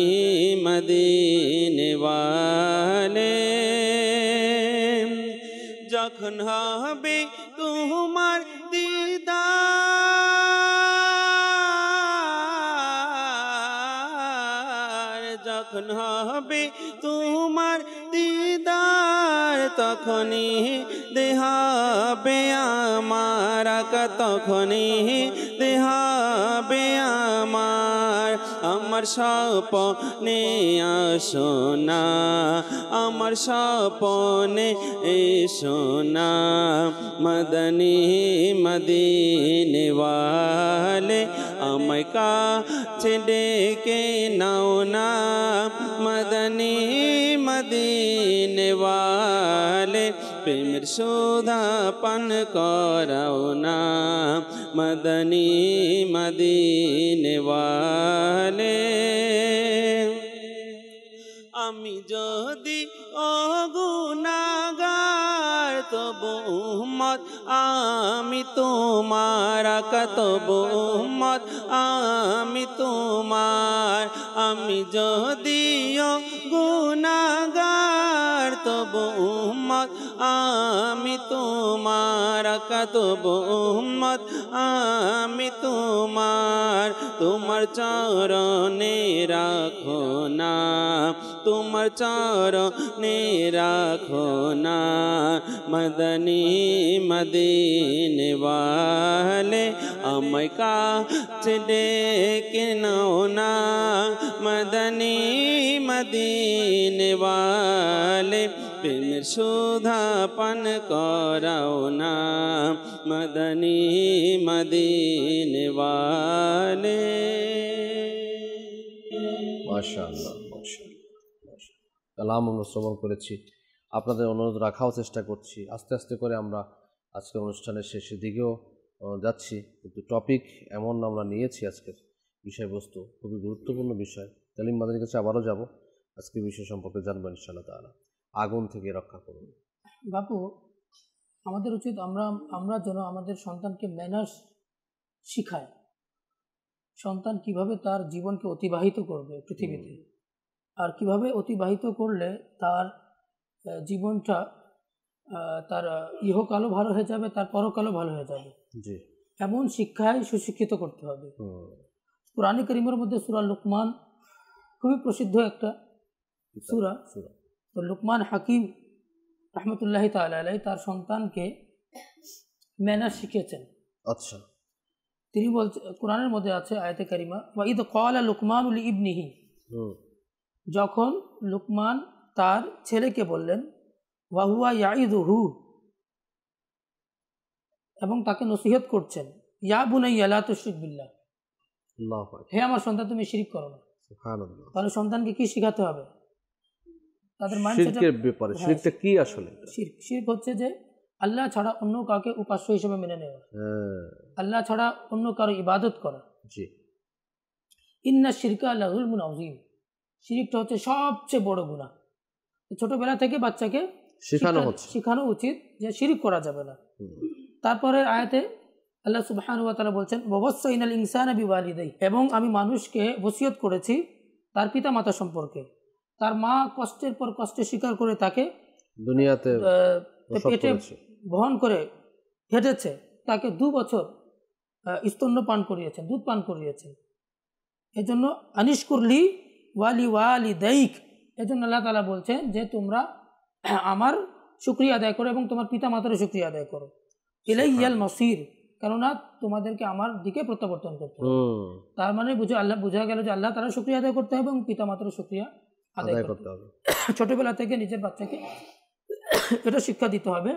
মদিনে ওয়ালে। যখন হবে তোমার দিদার, যখন হবে তোমার দিদার, তখনই দেহাবে আমার আকা, তখনই দেহাবে আমার। আমার স্বপ্নে আসো না, আমার স্বপ্নে এসো না মদনী মদিনে ওয়ালে। আমায় কাছে ডেকে নাও না মদনী মদিনে ওয়ালে, প্রেমের সুধা পান করাও না মদনী মদিনেওয়ালে। আমি যদি অগুনাগার তবু উম্মত আমি তোমার, তবু উম্মত আমি তোমার। আমি যদি গুনাহগার তবু উম্মত আমি তোমার, তবু উম্মত আমি তোমার। তোমার চরণে রাখো না, তোমার চরণে রাখো না মদনী মদিনেওয়ালে। আমায় কাছে ডেকে নাও না মদনী মদিনেওয়ালে। প্রেমের সুধা পান করাও না মদনী মদিনেওয়ালে। মাশাআল্লাহ, কালাম আমরা শ্রবণ করেছি, আপনাদের অনুরোধ রাখাও চেষ্টা করছি। আস্তে আস্তে করে আমরা আজকের অনুষ্ঠানের শেষের দিকেও যাচ্ছি, কিন্তু টপিক এমন আমরা নিয়েছি আজকের বিষয়বস্তু খুবই গুরুত্বপূর্ণ বিষয়। তালিম মাদানির কাছে আবারও যাব, আজকে বিষয় সম্পর্কে জানবো ইনশাআল্লাহ তাআলা। আগুন থেকে রক্ষা করুন। বাপু, আমাদের উচিত আমরা যেন আমাদের সন্তানকে ম্যানার্স শিখায়, সন্তান কিভাবে তার জীবনকে অতিবাহিত করবে পৃথিবীতে, আর কিভাবে অতিবাহিত করলে তার জীবনটা তার ইহকালও ভালো হয়ে যাবে, তার পরকালও ভালো হয়ে যাবে। জি, এমন শিক্ষায় সুশিক্ষিত করতে হবে। কুরআনে কারীমের মধ্যে সূরা লুকমান খুবই প্রসিদ্ধ একটা সূরা। তো লুকমান হাকিম রহমতুল্লাহি তাআলা আলাইহি তার সন্তানকে ম্যানার্স শিখিয়েছেন। আচ্ছা, তিনি বলছেন, কুরআনের মধ্যে আছে আয়াতে কারিমা, ওয়া ইদ ক্বালা লুকমানু লিইবনিহি, যখন লুকমান তার ছেলেকে বললেন, ওয়া হুয়া ইয়াইদুহু, এবং তাকে নসিহত করছেন, ইয়া বুনাইয়া লা তুশরিক বিল্লাহ, হে আমার সন্তান তুমি শিরক করো না। সুবহানাল্লাহ। তাহলে সন্তানকে কি শেখাতে হবে? তাদের শিরকের ব্যাপারে। শিরকটা কি আসলে? শিরক হচ্ছে যে আল্লাহ ছাড়া অন্য কাউকে উপাস্য হিসেবে মেনে নেওয়া, আল্লাহ ছাড়া অন্য কারো ইবাদত করা। জি, ইন্না শিরকা লাযুলমুন আযীম, শিরকটা হচ্ছে সবচেয়ে বড় গুনাহ। ছোটবেলা থেকে বাচ্চাকে শেখানো উচিত যে শিরক করা যাবে না। তারপরের আয়াতে আল্লাহ সুবহানাহু ওয়া তাআলা বলছেন, ওয়াসাইনাল ইনসানা বিওয়ালিদাইহি, এবং আমি মানুষকে ওসিয়ত করেছি তার পিতা মাতা সম্পর্কে। তার মা কষ্টের পর কষ্টে স্বীকার করে তাকে দুনিয়াতে পেটে বহন করে হেঁটেছে, তাকে 2 বছর স্তন্য পান করিয়েছেন, দুধ পান করিয়েছেন। এজন্য আনিশকুরলি ওয়ালি ওয়ালিদাইক, এজন্য আল্লাহ তাআলা বলছেন যে তোমরা আমার শুকরিয়া আদায় করো এবং তোমার পিতা মাতারও শুকরিয়া আদায় করো। ইলাইয়াল মাসির, কেননা তোমাদেরকে আমার দিকে প্রত্যাবর্তন করতে হবে। তার মানে বোঝা গেল যে আল্লাহ তাআলা শুকরিয়া আদায় করতে হবে এবং পিতা মাতারও শুকরিয়া আদায় করতে হবে। ছোটবেলা থেকে নিজের বাচ্চাকে এটা শিক্ষা দিতে হবে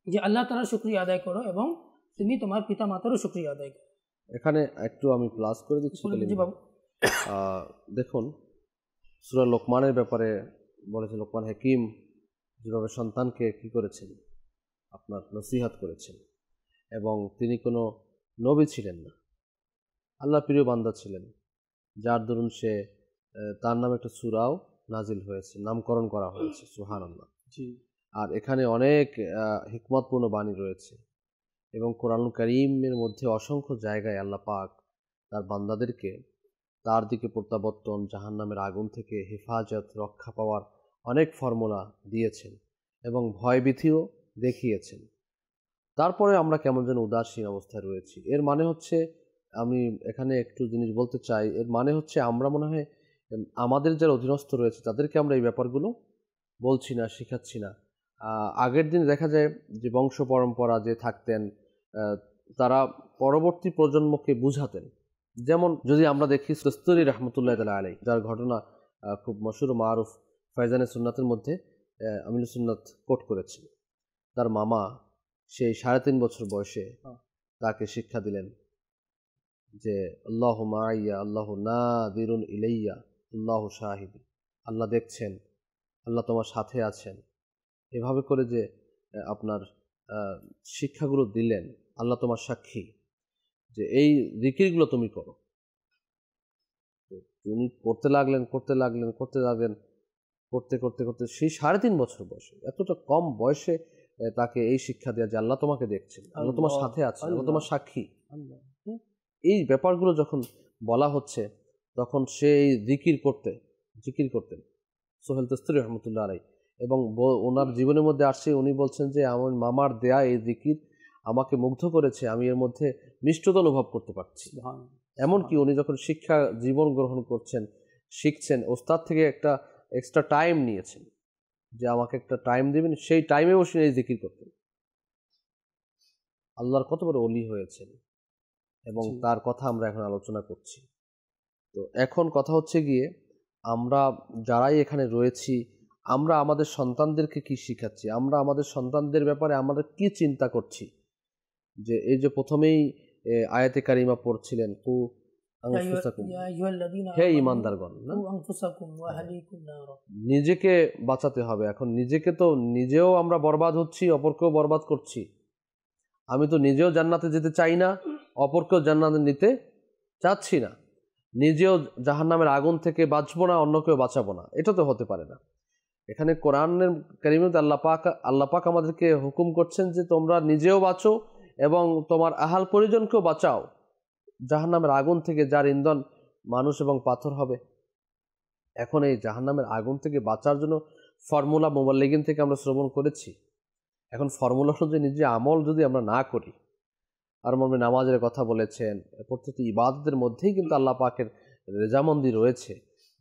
যে আল্লাহ তাআলার শুকরিয়া আদায় করো এবং তুমি তোমার পিতা মাতারও শুকরিয়া আদায় করো। এখানে একটু আমি প্লাস করে দিচ্ছি। দেখুন, সূরা লোকমানের ব্যাপারে বলেছে, লোকমান হাকিম যেভাবে সন্তানকে কি করেছেন, আপনার নসিহত করেছেন, এবং তিনি কোনো নবী ছিলেন না, আল্লাহ প্রিয় বান্দা ছিলেন, যার দরুন সে তার নামে একটা সূরাও নাজিল হয়েছে, নামকরণ করা হয়েছে। সুবহানাল্লাহ। আর এখানে অনেক হিকমতপূর্ণ বাণী রয়েছে, এবং কোরআনুল কারীমের মধ্যে অসংখ্য জায়গায় আল্লাহ পাক তার বান্দাদেরকে তার দিকে প্রত্যাবর্তন, জাহান্নামের আগুন থেকে হেফাজত, রক্ষা পাওয়ার অনেক ফর্মুলা দিয়েছেন এবং ভয়ভীতিও দেখিয়েছেন। তারপরে আমরা কেমন যেন উদাসীন অবস্থায় রয়েছি। এর মানে হচ্ছে, আমি এখানে একটু জিনিস বলতে চাই, এর মানে হচ্ছে আমরা মনে হয় আমাদের যারা অধীনস্থ রয়েছে তাদেরকে আমরা এই ব্যাপারগুলো বলছি না, শেখাচ্ছি না। আগের দিনে দেখা যায় যে বংশ পরম্পরা যে থাকতেন, তারা পরবর্তী প্রজন্মকে বুঝাতেন। যেমন যদি আমরা দেখি দস্তরি রহমতুল্লাহ তাআলা আলাইহি, যার ঘটনা খুব মশহুর মারুফ, ফায়জানে সুন্নাতের মধ্যে আমিনুস সুন্নাত কোট করেছেন। তার মামা সেই 3.5 বছর বয়সে তাকে শিক্ষা দিলেন যে আল্লাহু মাইয়া, আল্লাহু নাদিরুন ইলাইয়া, আল্লাহু শাহিদ, আল্লাহ দেখছেন, আল্লাহ তোমার সাথে আছেন। এভাবে করে যে আপনার শিক্ষাগুলো দিলেন, আল্লাহ তোমার সাক্ষী যে এই জিকিরগুলো তুমি করো। উনি করতে লাগলেন করতে করতে সেই 3.5 বছর বয়সে, এতটা কম বয়সে তাকে এই শিক্ষা দেওয়া যে আল্লাহ তোমাকে দেখছেন, আল্লাহ তোমার সাথে আছে, আল্লাহ তোমার সাক্ষী। এই ব্যাপারগুলো যখন বলা হচ্ছে তখন সে এই জিকির করতেন সোহেল তুস্তুরি রহমতুল্লাহ আলাইহি, এবং ওনার জীবনের মধ্যে আসছে, উনি বলছেন যে আমার মামার দেয়া এই জিকির আমাকে মুগ্ধ করেছে, আমি এর মধ্যে মিষ্টতা অনুভব করতে পারছি। এমনকি উনি যখন শিক্ষা জীবন গ্রহণ করছেন, শিখছেন, ওস্তাদ থেকে একটা এক্সট্রা টাইম নিয়েছেন যে আমাকে একটা টাইম দেবেন, সেই টাইমে বসে এই জিকির করতেন। আল্লাহর কত বড় ওলি হয়েছেন এবং তার কথা আমরা এখন আলোচনা করছি। তো এখন কথা হচ্ছে গিয়ে আমরা যারাই এখানে রয়েছি, আমরা আমাদের সন্তানদেরকে কি শিখাচ্ছি, আমরা আমাদের সন্তানদের ব্যাপারে আমরা কি চিন্তা করছি। যে এই যে প্রথমেই আয়াতে কারিমা পড়ছিলেন, কু আনফুসাকুম, হে ঈমানদারগণ, নিজেকে বাঁচাতে হবে। এখন নিজেকে তো নিজেও আমরা বরবাদ হচ্ছি, অপরকেও বরবাদ করছি। আমি তো নিজেও জান্নাতে যেতে চাই না, অপরকেও জান্নাতে নিতে চাচ্ছি না। নিজেও জাহান্নামের আগুন থেকে বাঁচবো না, অন্যকেও বাঁচাবো না, এটা তো হতে পারে না। এখানে কোরআনের কারিমে আল্লাহ পাক আমাদেরকে হুকুম করছেন যে তোমরা নিজেও বাঁচো এবং তোমার আহাল পরিজনকেও বাঁচাও জাহান্নামের আগুন থেকে, যার ইন্ধন মানুষ এবং পাথর হবে। এখন এই জাহান্নামের আগুন থেকে বাঁচার জন্য ফর্মুলা মুবাল্লিগিন থেকে আমরা শ্রবণ করেছি। এখন ফর্মুলা অনুযায়ী নিজে আমল যদি আমরা না করি, আর মর্মে নামাজের কথা বলেছেন, প্রত্যেকটি ইবাদতের মধ্যেই কিন্তু আল্লাহ পাকের রেজামন্দি রয়েছে,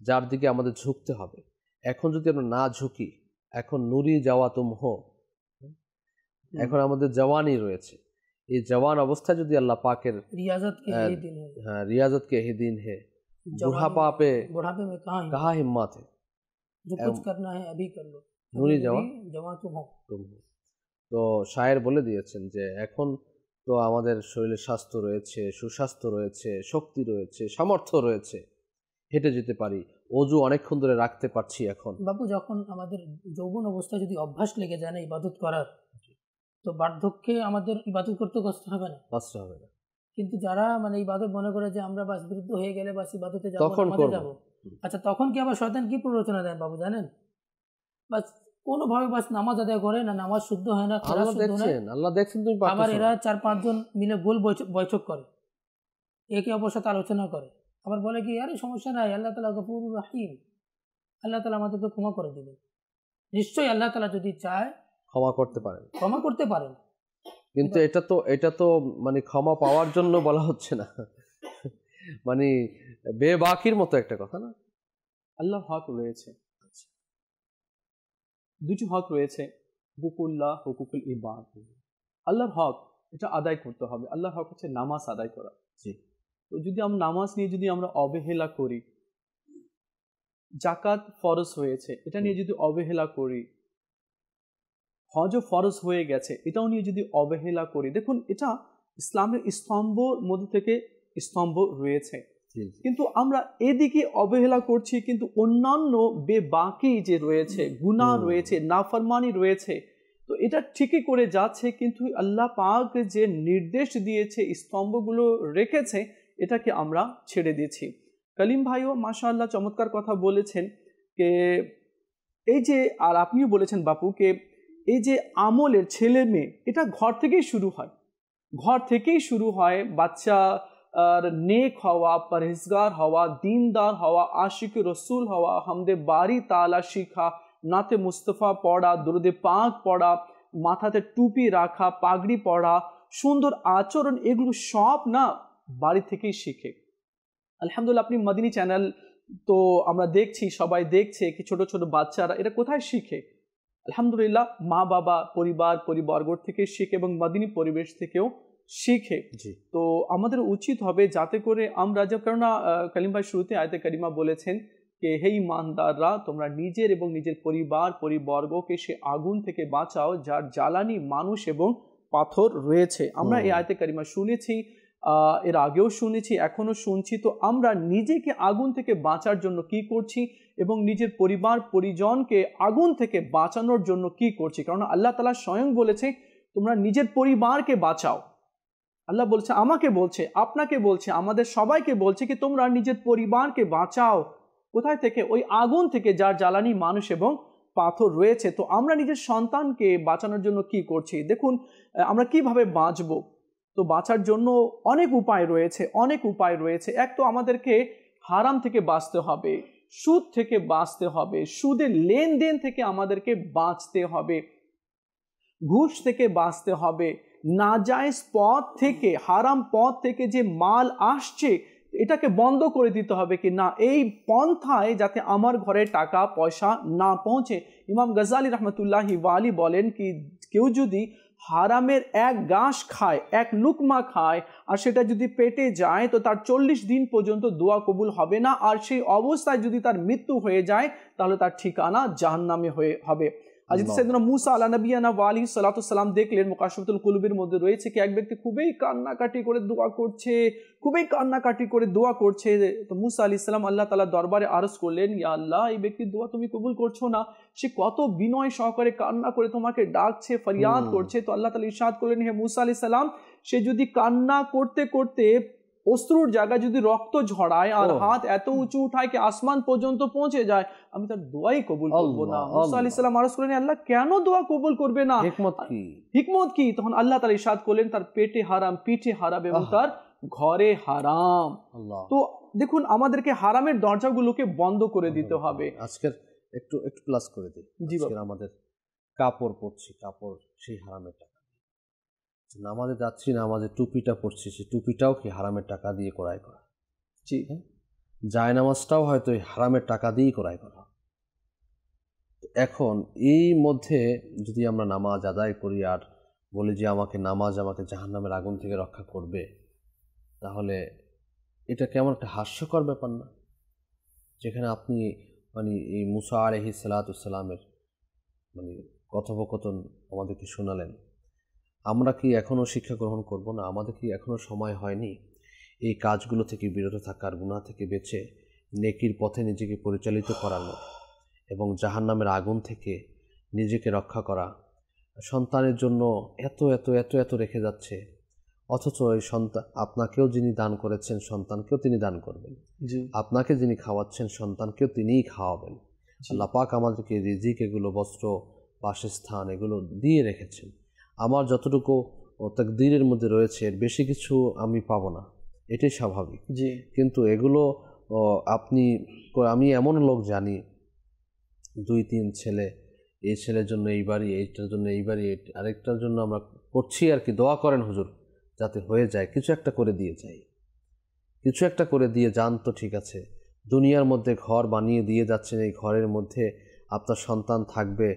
যার দিকে আমাদের ঝুঁকতে হবে। এখন যদি আমরা না ঝুঁকি, এখন নুরি যাওয়া তুম হো, এখন আমাদের জওয়ানি রয়েছে, এই জওয়ান অবস্থায় যদি আল্লাহ পাকের রিয়াজত কে হি দিন হে, বুढ़ापा पे कहाँ हिम्मत है, जो कुछ करना है अभी कर लो, নুরি যাওয়া তুম হো। তো শায়ের বলে দিয়েছেন যে এখন তো আমাদের শরীরে স্বাস্থ্য রয়েছে, সুস্বাস্থ্য রয়েছে, শক্তি রয়েছে, সামর্থ্য রয়েছে, হেঁটে যেতে পারি, অজু অনেকক্ষণ ধরে রাখতে পারছি। এখন বাবু, যখন আমাদের যৌবন অবস্থায় যদি অভ্যাস লেগে যায় না ইবাদত করার, তো বার্ধক্যে আমাদের ইবাদত করতে কষ্ট হবে না। কিন্তু যারা মানে ইবাদত মনে করে যে আমরা বাস বিরুদ্ধ হয়ে গেলে বাস ইবাদতে যাবো, আচ্ছা তখন কি আবার শয়তান কি প্ররোচনা দেয় বাবু জানেন? বাস কোনোভাবে বাস নামাজ আদায় করে না, নামাজ শুদ্ধ হয় না, আল্লাহ দেখছেন। আবার এরা 4-5 জন মিলে গোল বৈঠক করে, একে অপর সাথে আলোচনা করে, আবার বলে কি আরে সমস্যা নাই, আল্লাহ তাআলা গফুরুর রহিম, আল্লাহ তাআলা আমাদেরকে ক্ষমা করে দিবেন। নিশ্চয়ই আল্লাহ তাআলা যদি চায় ক্ষমা করতে পারেন। কিন্তু এটা তো মানে ক্ষমা পাওয়ার জন্য বলা হচ্ছে না, মানে বেবাকির মতো একটা কথা না। আল্লাহ হক রয়েছে, দুটি হক রয়েছে, হুকুকুল্লাহ, হুকুকুল ইবাদ। আল্লাহর হক এটা আদায় করতে হবে। আল্লাহর হক হচ্ছে নামাজ আদায় করা। তো যদি আমরা নামাজ নিয়ে যদি আমরা অবহেলা করি, জাকাত ফরজ হয়েছে এটা নিয়ে যদি অবহেলা করি, হজও ফরজ হয়ে গেছে এটাও নিয়ে যদি অবহেলা করি, দেখুন এটা ইসলামের স্তম্ভর মধ্যে থেকে স্তম্ভ রয়েছে, কিন্তু আমরা এদিকে অবহেলা করছি, কিন্তু অন্যান্য বেবাকি যে রয়েছে, গুনাহ রয়েছে, নাফরমানি রয়েছে, তো এটা ঠিকই করে যাচ্ছে, কিন্তু আল্লাহ পাক যে নির্দেশ দিয়েছে, স্তম্ভগুলো রেখেছে, এটাকে আমরা ছেড়ে দিয়েছি। কালিম ভাইও মাশাআল্লাহ চমৎকার কথা বলেছেন কে এই যে, আর আপনিও বলেছেন বাপুকে, এই যে আমলের ছেলে মেয়ে এটা ঘর থেকেই শুরু হয়, বাচ্চা আর নেক হওয়া, পরহেজগার হওয়া, দিনদার হওয়া, আশিক রসুল হওয়া, হামদে বারি তালা শিখা, নাতে মুস্তফা পড়া, দুরুদে পাক পড়া, মাথাতে টুপি রাখা, পাগড়ি পড়া, সুন্দর আচরণ, এগুলো সব না বাড়ি থেকেই শিখে। আলহামদুলিল্লাহ, আপনি মদিনী চ্যানেল তো আমরা দেখছি, সবাই দেখছে কি ছোট ছোট বাচ্চারা এরা কোথায় শিখে? আলহামদুলিল্লাহ মা বাবা, পরিবারবর্গ থেকে শিখে এবং মদিনী পরিবেশ থেকেও শিখে। তো আমাদের উচিত হবে যাতে করে আমরা, কেননা কালিম ভাই শুরুতে আয়াতে কারিমা বলেছেন যে হে ঈমানদাররা, তোমরা নিজের এবং নিজের পরিবারবর্গকে সে আগুন থেকে বাঁচাও যার জ্বালানি মানুষ এবং পাথর রয়েছে। আমরা এই আয়াতে কারিমা শুনেছি, এর আগেও শুনেছি, এখনো শুনছি। তো আমরা নিজেকে আগুন থেকে বাঁচার জন্য কি করছি? এবং নিজের পরিবার পরিজনকে আগুন থেকে বাঁচানোর জন্য কি করছি। কারণ আল্লাহ তাআলা স্বয়ং বলেছে তোমরা নিজের পরিবারকে বাঁচাও। আল্লাহ বলছে, আমাকে বলছে, আপনাকে বলছে, আমাদের সবাইকে বলছে কি তোমরা নিজের পরিবারকে বাঁচাও। কোথায় থেকে? ওই আগুন থেকে যার জ্বালানি মানুষ এবং পাথর রয়েছে। তো আমরা নিজের সন্তানকে বাঁচানোর জন্য কি করছি? দেখুন আমরা কিভাবে বাঁচবো। তো বাঁচার জন্য অনেক উপায় রয়েছে, অনেক উপায় রয়েছে। এক তো আমাদেরকে হারাম থেকে বাঁচতে হবে, সুদ থেকে বাঁচতে হবে, সুদের লেনদেন থেকে আমাদেরকে বাঁচতে হবে, ঘুষ থেকে বাঁচতে হবে, নাজায়েজ পথ থেকে, হারাম পথ থেকে যে মাল আসছে এটাকে বন্ধ করে দিতে হবে কি না, এই পন্থায় যাতে আমার ঘরে টাকা পয়সা না পৌঁছে। ইমাম গজালি রহমতুল্লাহি ওয়ালি বলেন কি কেউ যদি হারামের এক গাঁশ খায়, এক লুকমা খায়, আর সেটা যদি পেটে যায় তো তার 40 দিন পর্যন্ত দোয়া কবুল হবে না। আর সেই অবস্থায় যদি তার মৃত্যু হয়ে যায় তাহলে তার ঠিকানা জাহান্নামে হবে। হযরত সাইয়েদনা মুসা আলা নবিয়ানা ওয়া আলাইহিস সালাতু সালাম দেখলেন মুকাশফাতুল কুলুবের মধ্যে রয়েছে কি এক ব্যক্তি খুবই কান্নাকাটি করে দোয়া করছে, খুবই কান্নাকাটি করে দোয়া করছে। তো মুসা আলাইহিস সালাম আল্লাহ তাআলা দরবারে আরজ করলেন, ইয়া আল্লাহ, এই ব্যক্তির দোয়া তুমি কবুল করছো না, সে কত বিনয় সহকারে কান্না করে তোমাকে ডাকছে, ফরিয়াদ করছে। তো আল্লাহ তাআলা ইরশাদ করলেন, হে মুসা আলাইহিস সালাম, সে যদি কান্না করতে করতে অশ্রুর জায়গায় যদি রক্ত ঝরায় আর হাত এত উঁচু উঠায় কি আসমান পর্যন্ত পৌঁছে যায়, আমি তার দোয়াই কবুল করব না। মুসা আলাইহিস সালাম আরজ করলেন, আল্লাহ কেন দোয়া কবুল করবে না, হিকমত কি? তখন আল্লাহ তাআলা ইরশাদ করলেন, তার পেটে হারাম, পিঠে হারাম এবং তার ঘরে হারাম। তো দেখুন আমাদেরকে হারামের দরজাগুলোকে বন্ধ করে দিতে হবে। আজকের একটু প্লাস করে দিই। আজকের আমাদের কাপড় পরছি, কাপড় সেই হারামের টাকা, নামাজে যাচ্ছি, নামাজে টুপিটা পরছি, সেই টুপিটাও কি হারামের টাকা দিয়ে ক্রয় করা। জি হ্যাঁ, জায়নামাজটাও হয়তো এই হারামের টাকা দিয়েই ক্রয় করা। এখন এই মধ্যে যদি আমরা নামাজ আদায় করি আর বলি যে আমাকে নামাজ আমাকে জাহান্নামের আগুন থেকে রক্ষা করবে, তাহলে এটা কেমন একটা হাস্যকর ব্যাপার না? যেখানে আপনি মানে এই মুসা আলাইহিস সালাতুস সালামের মানে কথোপকথন আমাদেরকে শোনালেন, আমরা কি এখনও শিক্ষা গ্রহণ করব না? আমাদের কি এখনও সময় হয়নি এই কাজগুলো থেকে বিরত থাকার, গুনাহ থেকে বেঁচে নেকির পথে নিজেকে পরিচালিত করানো এবং জাহান্নামের আগুন থেকে নিজেকে রক্ষা করা? সন্তানের জন্য এত এত এত এত রেখে যাচ্ছে, অথচ এই সন্তান, আপনাকেও যিনি দান করেছেন সন্তানকেও তিনি দান করবেন, আপনাকে যিনি খাওয়াচ্ছেন সন্তানকেও তিনিই খাওয়াবেন। আল্লাহ পাক আমাদেরকে রিজিক, এগুলো বস্ত্র, বাসস্থান এগুলো দিয়ে রেখেছেন। আমার যতটুকু তাকদীরের মধ্যে রয়েছে এর বেশি কিছু আমি পাবো না, এটাই স্বাভাবিক। জি, কিন্তু এগুলো আমি এমন লোক জানি 2-3 ছেলে, এই ছেলের জন্য এই বাড়ি, এইটার জন্য এই বাড়ি, আরেকটার জন্য আমরা করছি আর কি, দোয়া করেন হুজুর যাতে হয়ে যায়, কিছু একটা করে দিয়ে যাই, কিছু একটা করে দিয়ে যান। তো ঠিক আছে, দুনিয়ার মধ্যে ঘর বানিয়ে দিয়ে যাচ্ছেন, এই ঘরের মধ্যে আপনার সন্তান থাকবে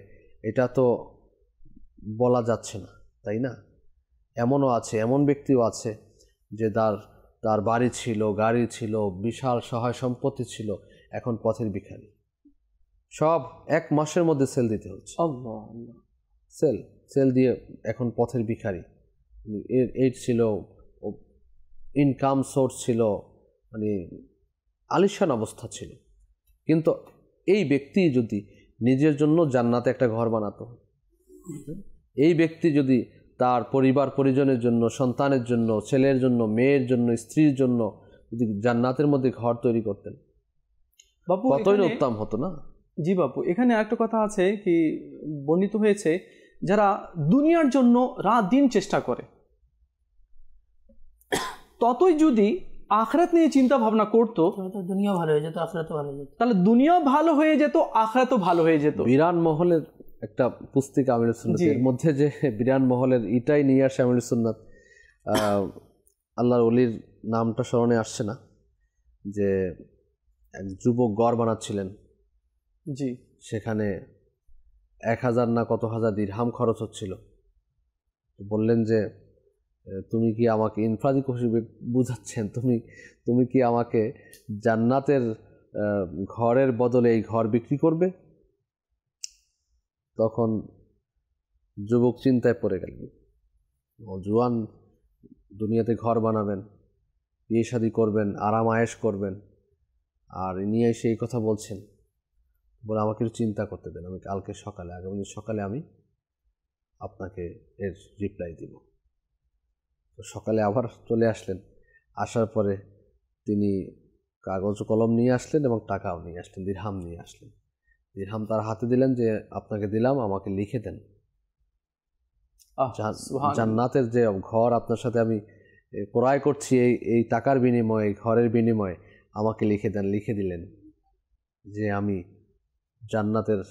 এটা তো বলা যাচ্ছে না, তাই না? এমনও আছে, এমন ব্যক্তিও আছে যে তার বাড়ি ছিল, গাড়ি ছিল, বিশাল সহায় সম্পত্তি ছিল, এখন পথের ভিখারি, সব 1 মাসের মধ্যে সেল দিতে হচ্ছে। সেল দিয়ে এখন পথের ভিখারি। এর ছিল ইনকাম সোর্স ছিল, মানে আলিশান অবস্থা ছিল। কিন্তু এই ব্যক্তি যদি নিজের জন্য জান্নাতে একটা ঘর বানাতো, এই ব্যক্তি যদি তার পরিবার পরিজনের জন্য, সন্তানের জন্য, ছেলের জন্য, মেয়ের জন্য, স্ত্রীর জন্য যদি জান্নাতের মধ্যে ঘর তৈরি করতেন, বাপু কতই না উত্তম হতো না? জি বাপু, এখানে একটা কথা আছে কি বর্ণিত হয়েছে, যারা দুনিয়ার জন্য রাত দিন চেষ্টা করে, ততই যদি আখিরাত নিয়ে চিন্তা ভাবনা করতো, দুনিয়া ভালো হয়ে যেত, আখিরাতও ভালো হয়ে যেত। তাহলে দুনিয়াও ভালো হয়ে যেত, আখিরাতও ভালো হয়ে যেত। বিরান মহলের একটা পুস্তিকা আমিরুস সুন্নাত, এর মধ্যে যে বিরান মহলের এটাই নিয়ে আসে আমিরুস সুন্নাত। আল্লাহর ওলির নামটা স্মরণে আসছে না, যে এক যুবক গড় বানাচ্ছিলেন, জি, সেখানে 1000 না কত হাজার দিরহাম খরচ হচ্ছিল। বললেন যে তুমি কি আমাকে ইনফ্রাজি হিসেবে বুঝাচ্ছেন, তুমি কি আমাকে জান্নাতের ঘরের বদলে এই ঘর বিক্রি করবে? তখন যুবক চিন্তায় পড়ে গেলেন, জোয়ান দুনিয়াতে ঘর বানাবেন, বিয়ে শাদী করবেন, আরাম আয়েশ করবেন, আর নিয়ে এসে এই কথা বলছেন। বলে আমাকে একটু চিন্তা করতে দেন, আমি কালকে সকালে আগামী সকালে আমি আপনাকে এর রিপ্লাই দিব। তো সকালে আবার চলে আসলেন, আসার পরে তিনি কাগজ কলম নিয়ে আসলেন এবং টাকাও নিয়ে আসলেন, দিরহাম নিয়ে আসলেন। দিরহাম তার হাতে দিলেন যে আপনাকে দিলাম, আমাকে লিখে দেন জান্নাতের যে ঘর আপনার সাথে আমি ক্রয় করছি এই টাকার বিনিময়ে, এই ঘরের বিনিময়ে আমাকে লিখে দেন। লিখে দিলেন যে আমি জান্নাতের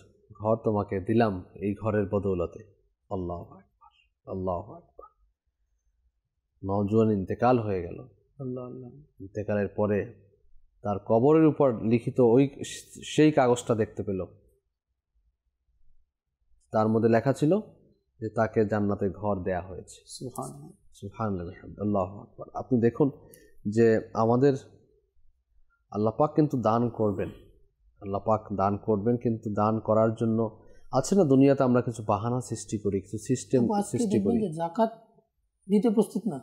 ঘর তোমাকে দিলাম এই ঘরের বদৌলতে। আল্লাহু আকবার, আল্লাহু আকবার। নওজোয়ান ইন্তেকাল হয়ে গেল। আল্লাহ আল্লাহ। ইন্তেকালের পরে তার কবরের উপর লিখিত সেই কাগজটা দেখতে পেল, তার মধ্যে লেখা ছিল যে তাকে জান্নাতের ঘর দেয়া হয়েছে। সুবহানাল্লাহ, সুবহানাল্লাহ, আল্লাহু আকবার। আপনি দেখুন যে আমাদের আল্লাহ পাক কিন্তু দান করবেন, আল্লাহ পাক দান করবেন, কিন্তু দান করার জন্য আছে না দুনিয়াতে আমরা কিছু বাহানা সৃষ্টি করি, কিছু সিস্টেম সৃষ্টি করি। যাকাত দিতে প্রস্তুত না,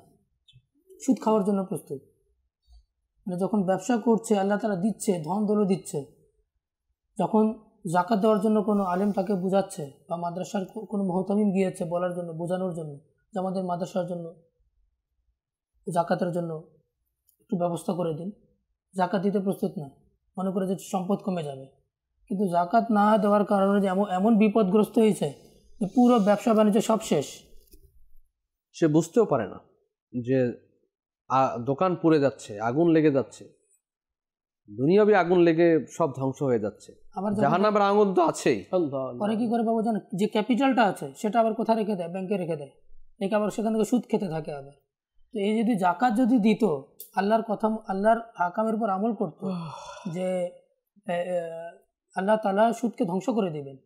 সুদ খাওয়ার জন্য প্রস্তুত। মানে যখন ব্যবসা করছে আল্লাহ তাআলা দিচ্ছে, ধন দৌলত দিচ্ছে, যখন যাকাত দেওয়ার জন্য কোনো আলেম তাকে বোঝাচ্ছে বা মাদ্রাসার কোনো মুহতামিম গিয়েছে বলার জন্য, বোঝানোর জন্য যে আমাদের মাদ্রাসার জন্য যাকাতের জন্য একটু ব্যবস্থা করে দিন, যাকাত দিতে প্রস্তুত না, মনে করে যে সম্পদ কমে যাবে। কিন্তু যাকাত না দেওয়ার কারণে যে এমন বিপদগ্রস্ত হয়েছে যে পুরো ব্যবসা বাণিজ্য সব শেষ। সে বুঝতেও পারে না যে দোকান পুড়ে যাচ্ছে, আগুন লেগে যাচ্ছে, দুনিয়াবি আগুন লেগে সব ধ্বংস হয়ে যাচ্ছে, আবার জাহান্নামের আগুন তো আছেই। পরে কি করে বাবু জানেন, যে ক্যাপিটালটা আছে সেটা আবার কোথায় রেখে দেয়, ব্যাংকে রেখে দেয়, রেখে আবার সেখান থেকে সুদ খেতে থাকে আবার। তো এই যদি যাকাত যদি দিত, আল্লাহর কথা, আল্লাহর হাকামের উপর আমল করত যে আল্লাহ তাআলা সুদকে ধ্বংস করে দিবেন,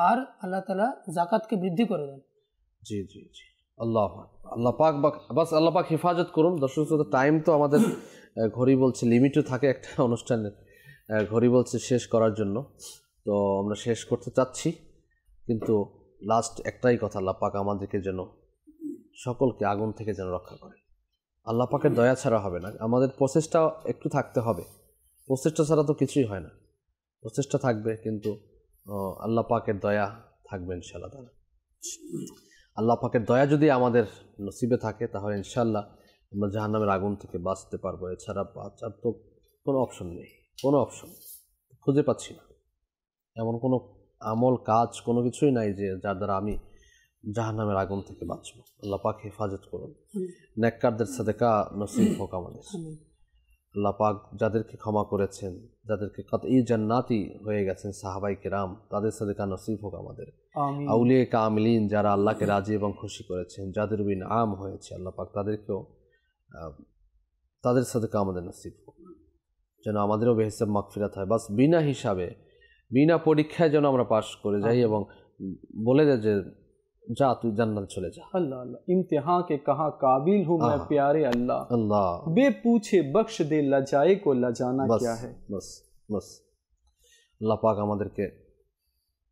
আর আল্লাহ তাআলা যাকাতকে বৃদ্ধি করে দেন। জি জি জি, আল্লাহ পাক বাস আল্লাহ পাক হেফাজত করুন। দর্শক শ্রোতা, টাইম তো আমাদের ঘড়ি বলছে লিমিটও থাকে একটা অনুষ্ঠানের, ঘড়ি বলছে শেষ করার জন্য, তো আমরা শেষ করতে চাচ্ছি। কিন্তু লাস্ট একটাই কথা, আল্লাহ পাক আমাদেরকে যেন সকলকে আগুন থেকে যেন রক্ষা করে। আল্লাহ পাকের দয়া ছাড়া হবে না, আমাদের প্রচেষ্টা একটু থাকতে হবে, প্রচেষ্টা ছাড়া তো কিছুই হয় না। প্রচেষ্টা থাকবে, কিন্তু আল্লাহ পাকের দয়া থাকবে ইনশাআল্লাহ। আল্লাহ পাকের দয়া যদি আমাদের নসিবে থাকে তাহলে ইনশাআল্লাহ আমরা জাহান্নামের আগুন থেকে বাঁচতে পারবো। এছাড়া বাঁচার তো কোনো অপশন নেই, কোনো অপশন খুঁজে পাচ্ছি না। এমন কোনো আমল, কাজ, কোনো কিছুই নাই যে যার দ্বারা আমি জাহান্নামের আগুন থেকে বাঁচবো। আল্লাহ পাক হেফাজত করুন, নেককারদের সাদেকা নসিব হোক আমাদের। আল্লাহ পাক যাদেরকে ক্ষমা করেছেন, যাদেরকে কাতঈ জান্নাতি হয়ে গেছেন সাহাবায়ে কেরাম, তাদের সাদেকা নসিব হোক আমাদের। আউলিয়া কামিলিন যারা আল্লাহকে রাজি এবং খুশি করেছেন, যাদের ইনআম হয়েছে, আল্লাহ পাক তাদেরকেও তাদের সাদেকা আমাদের নসিব হোক, যেন আমাদেরও বেহিসাব মাগফিরাত হয়। বাস বিনা হিসাবে, বিনা পরীক্ষায় যেন আমরা পাশ করে যাই এবং বলে দেয় যে जा तू जन्नत चले जा। अल्लाह अल्लाह, इम्तिहान के कहा काबिल हूँ मैं प्यारे अल्लाह, अल्लाह बे पूछे बख्श दे लजाए को लजाना क्या है। बस बस আল্লাহ পাক আমাদেরকে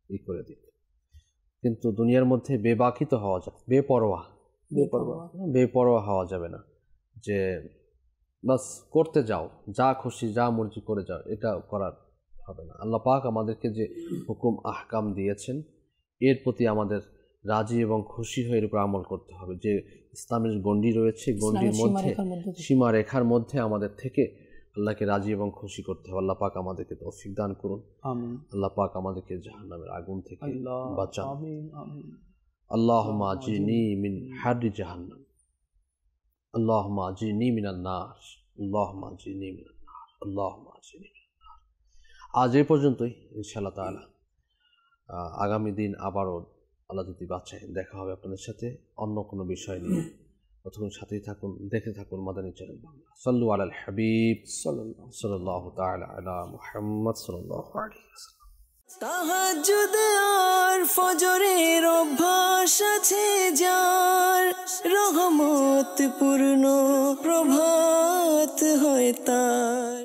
ই করে দিক। কিন্তু দুনিয়ার মধ্যে বেবাকি তো হওয়া যায়, বেপরোয়া হওয়া যাবে না যে বাস করতে যাও, যা খুশি যা মর্জি করে যাও, এটা করার হবে না। আল্লাহ পাক আমাদেরকে যে হুকুম আহকাম দিয়েছেন এর প্রতি আমাদের রাজি এবং খুশি হয়ে এর উপর আমল করতে হবে। যে ইসলামের গণ্ডি রয়েছে, গণ্ডির মধ্যে, সীমা রেখার মধ্যে আমাদের থেকে আল্লাহকে রাজি এবং খুশি করতে হবে। আল্লাহ পাক আমাদেরকে তৌফিক দান করুন। আমিন। আল্লাহ পাক আমাদেরকে জাহান্নামের আগুন থেকে বাঁচান। আমিন আমিন। আল্লাহুম্মা আজিনি মিন হাররি জাহান্নাম, আল্লাহুম্মা আজিনি মিনান নার, আল্লাহুম্মা আজিনি মিনান নার, আল্লাহুম্মা আজিনি মিনান নার। আজ এই পর্যন্তই ইনশাআল্লাহ তাআলা। আগামী দিন আবারও আল্লাহ যদি বাঁচায় দেখা হবে আপনাদের সাথে অন্য কোনো বিষয় নিয়ে। ততক্ষণ সাথেই থাকুন, দেখতে থাকুন মাদানী চ্যানেল বাংলা। সাল্লু আলাল হাবিব সাল্লাল্লাহু তাআলা আলা মুহাম্মদ সাল্লাল্লাহু আলাইহি ওয়াসাল্লাম। তাহাজ্জুদ আর ফজরের অভ্যাস আছে যার, রহমত পূর্ণ প্রভাত হয় তার।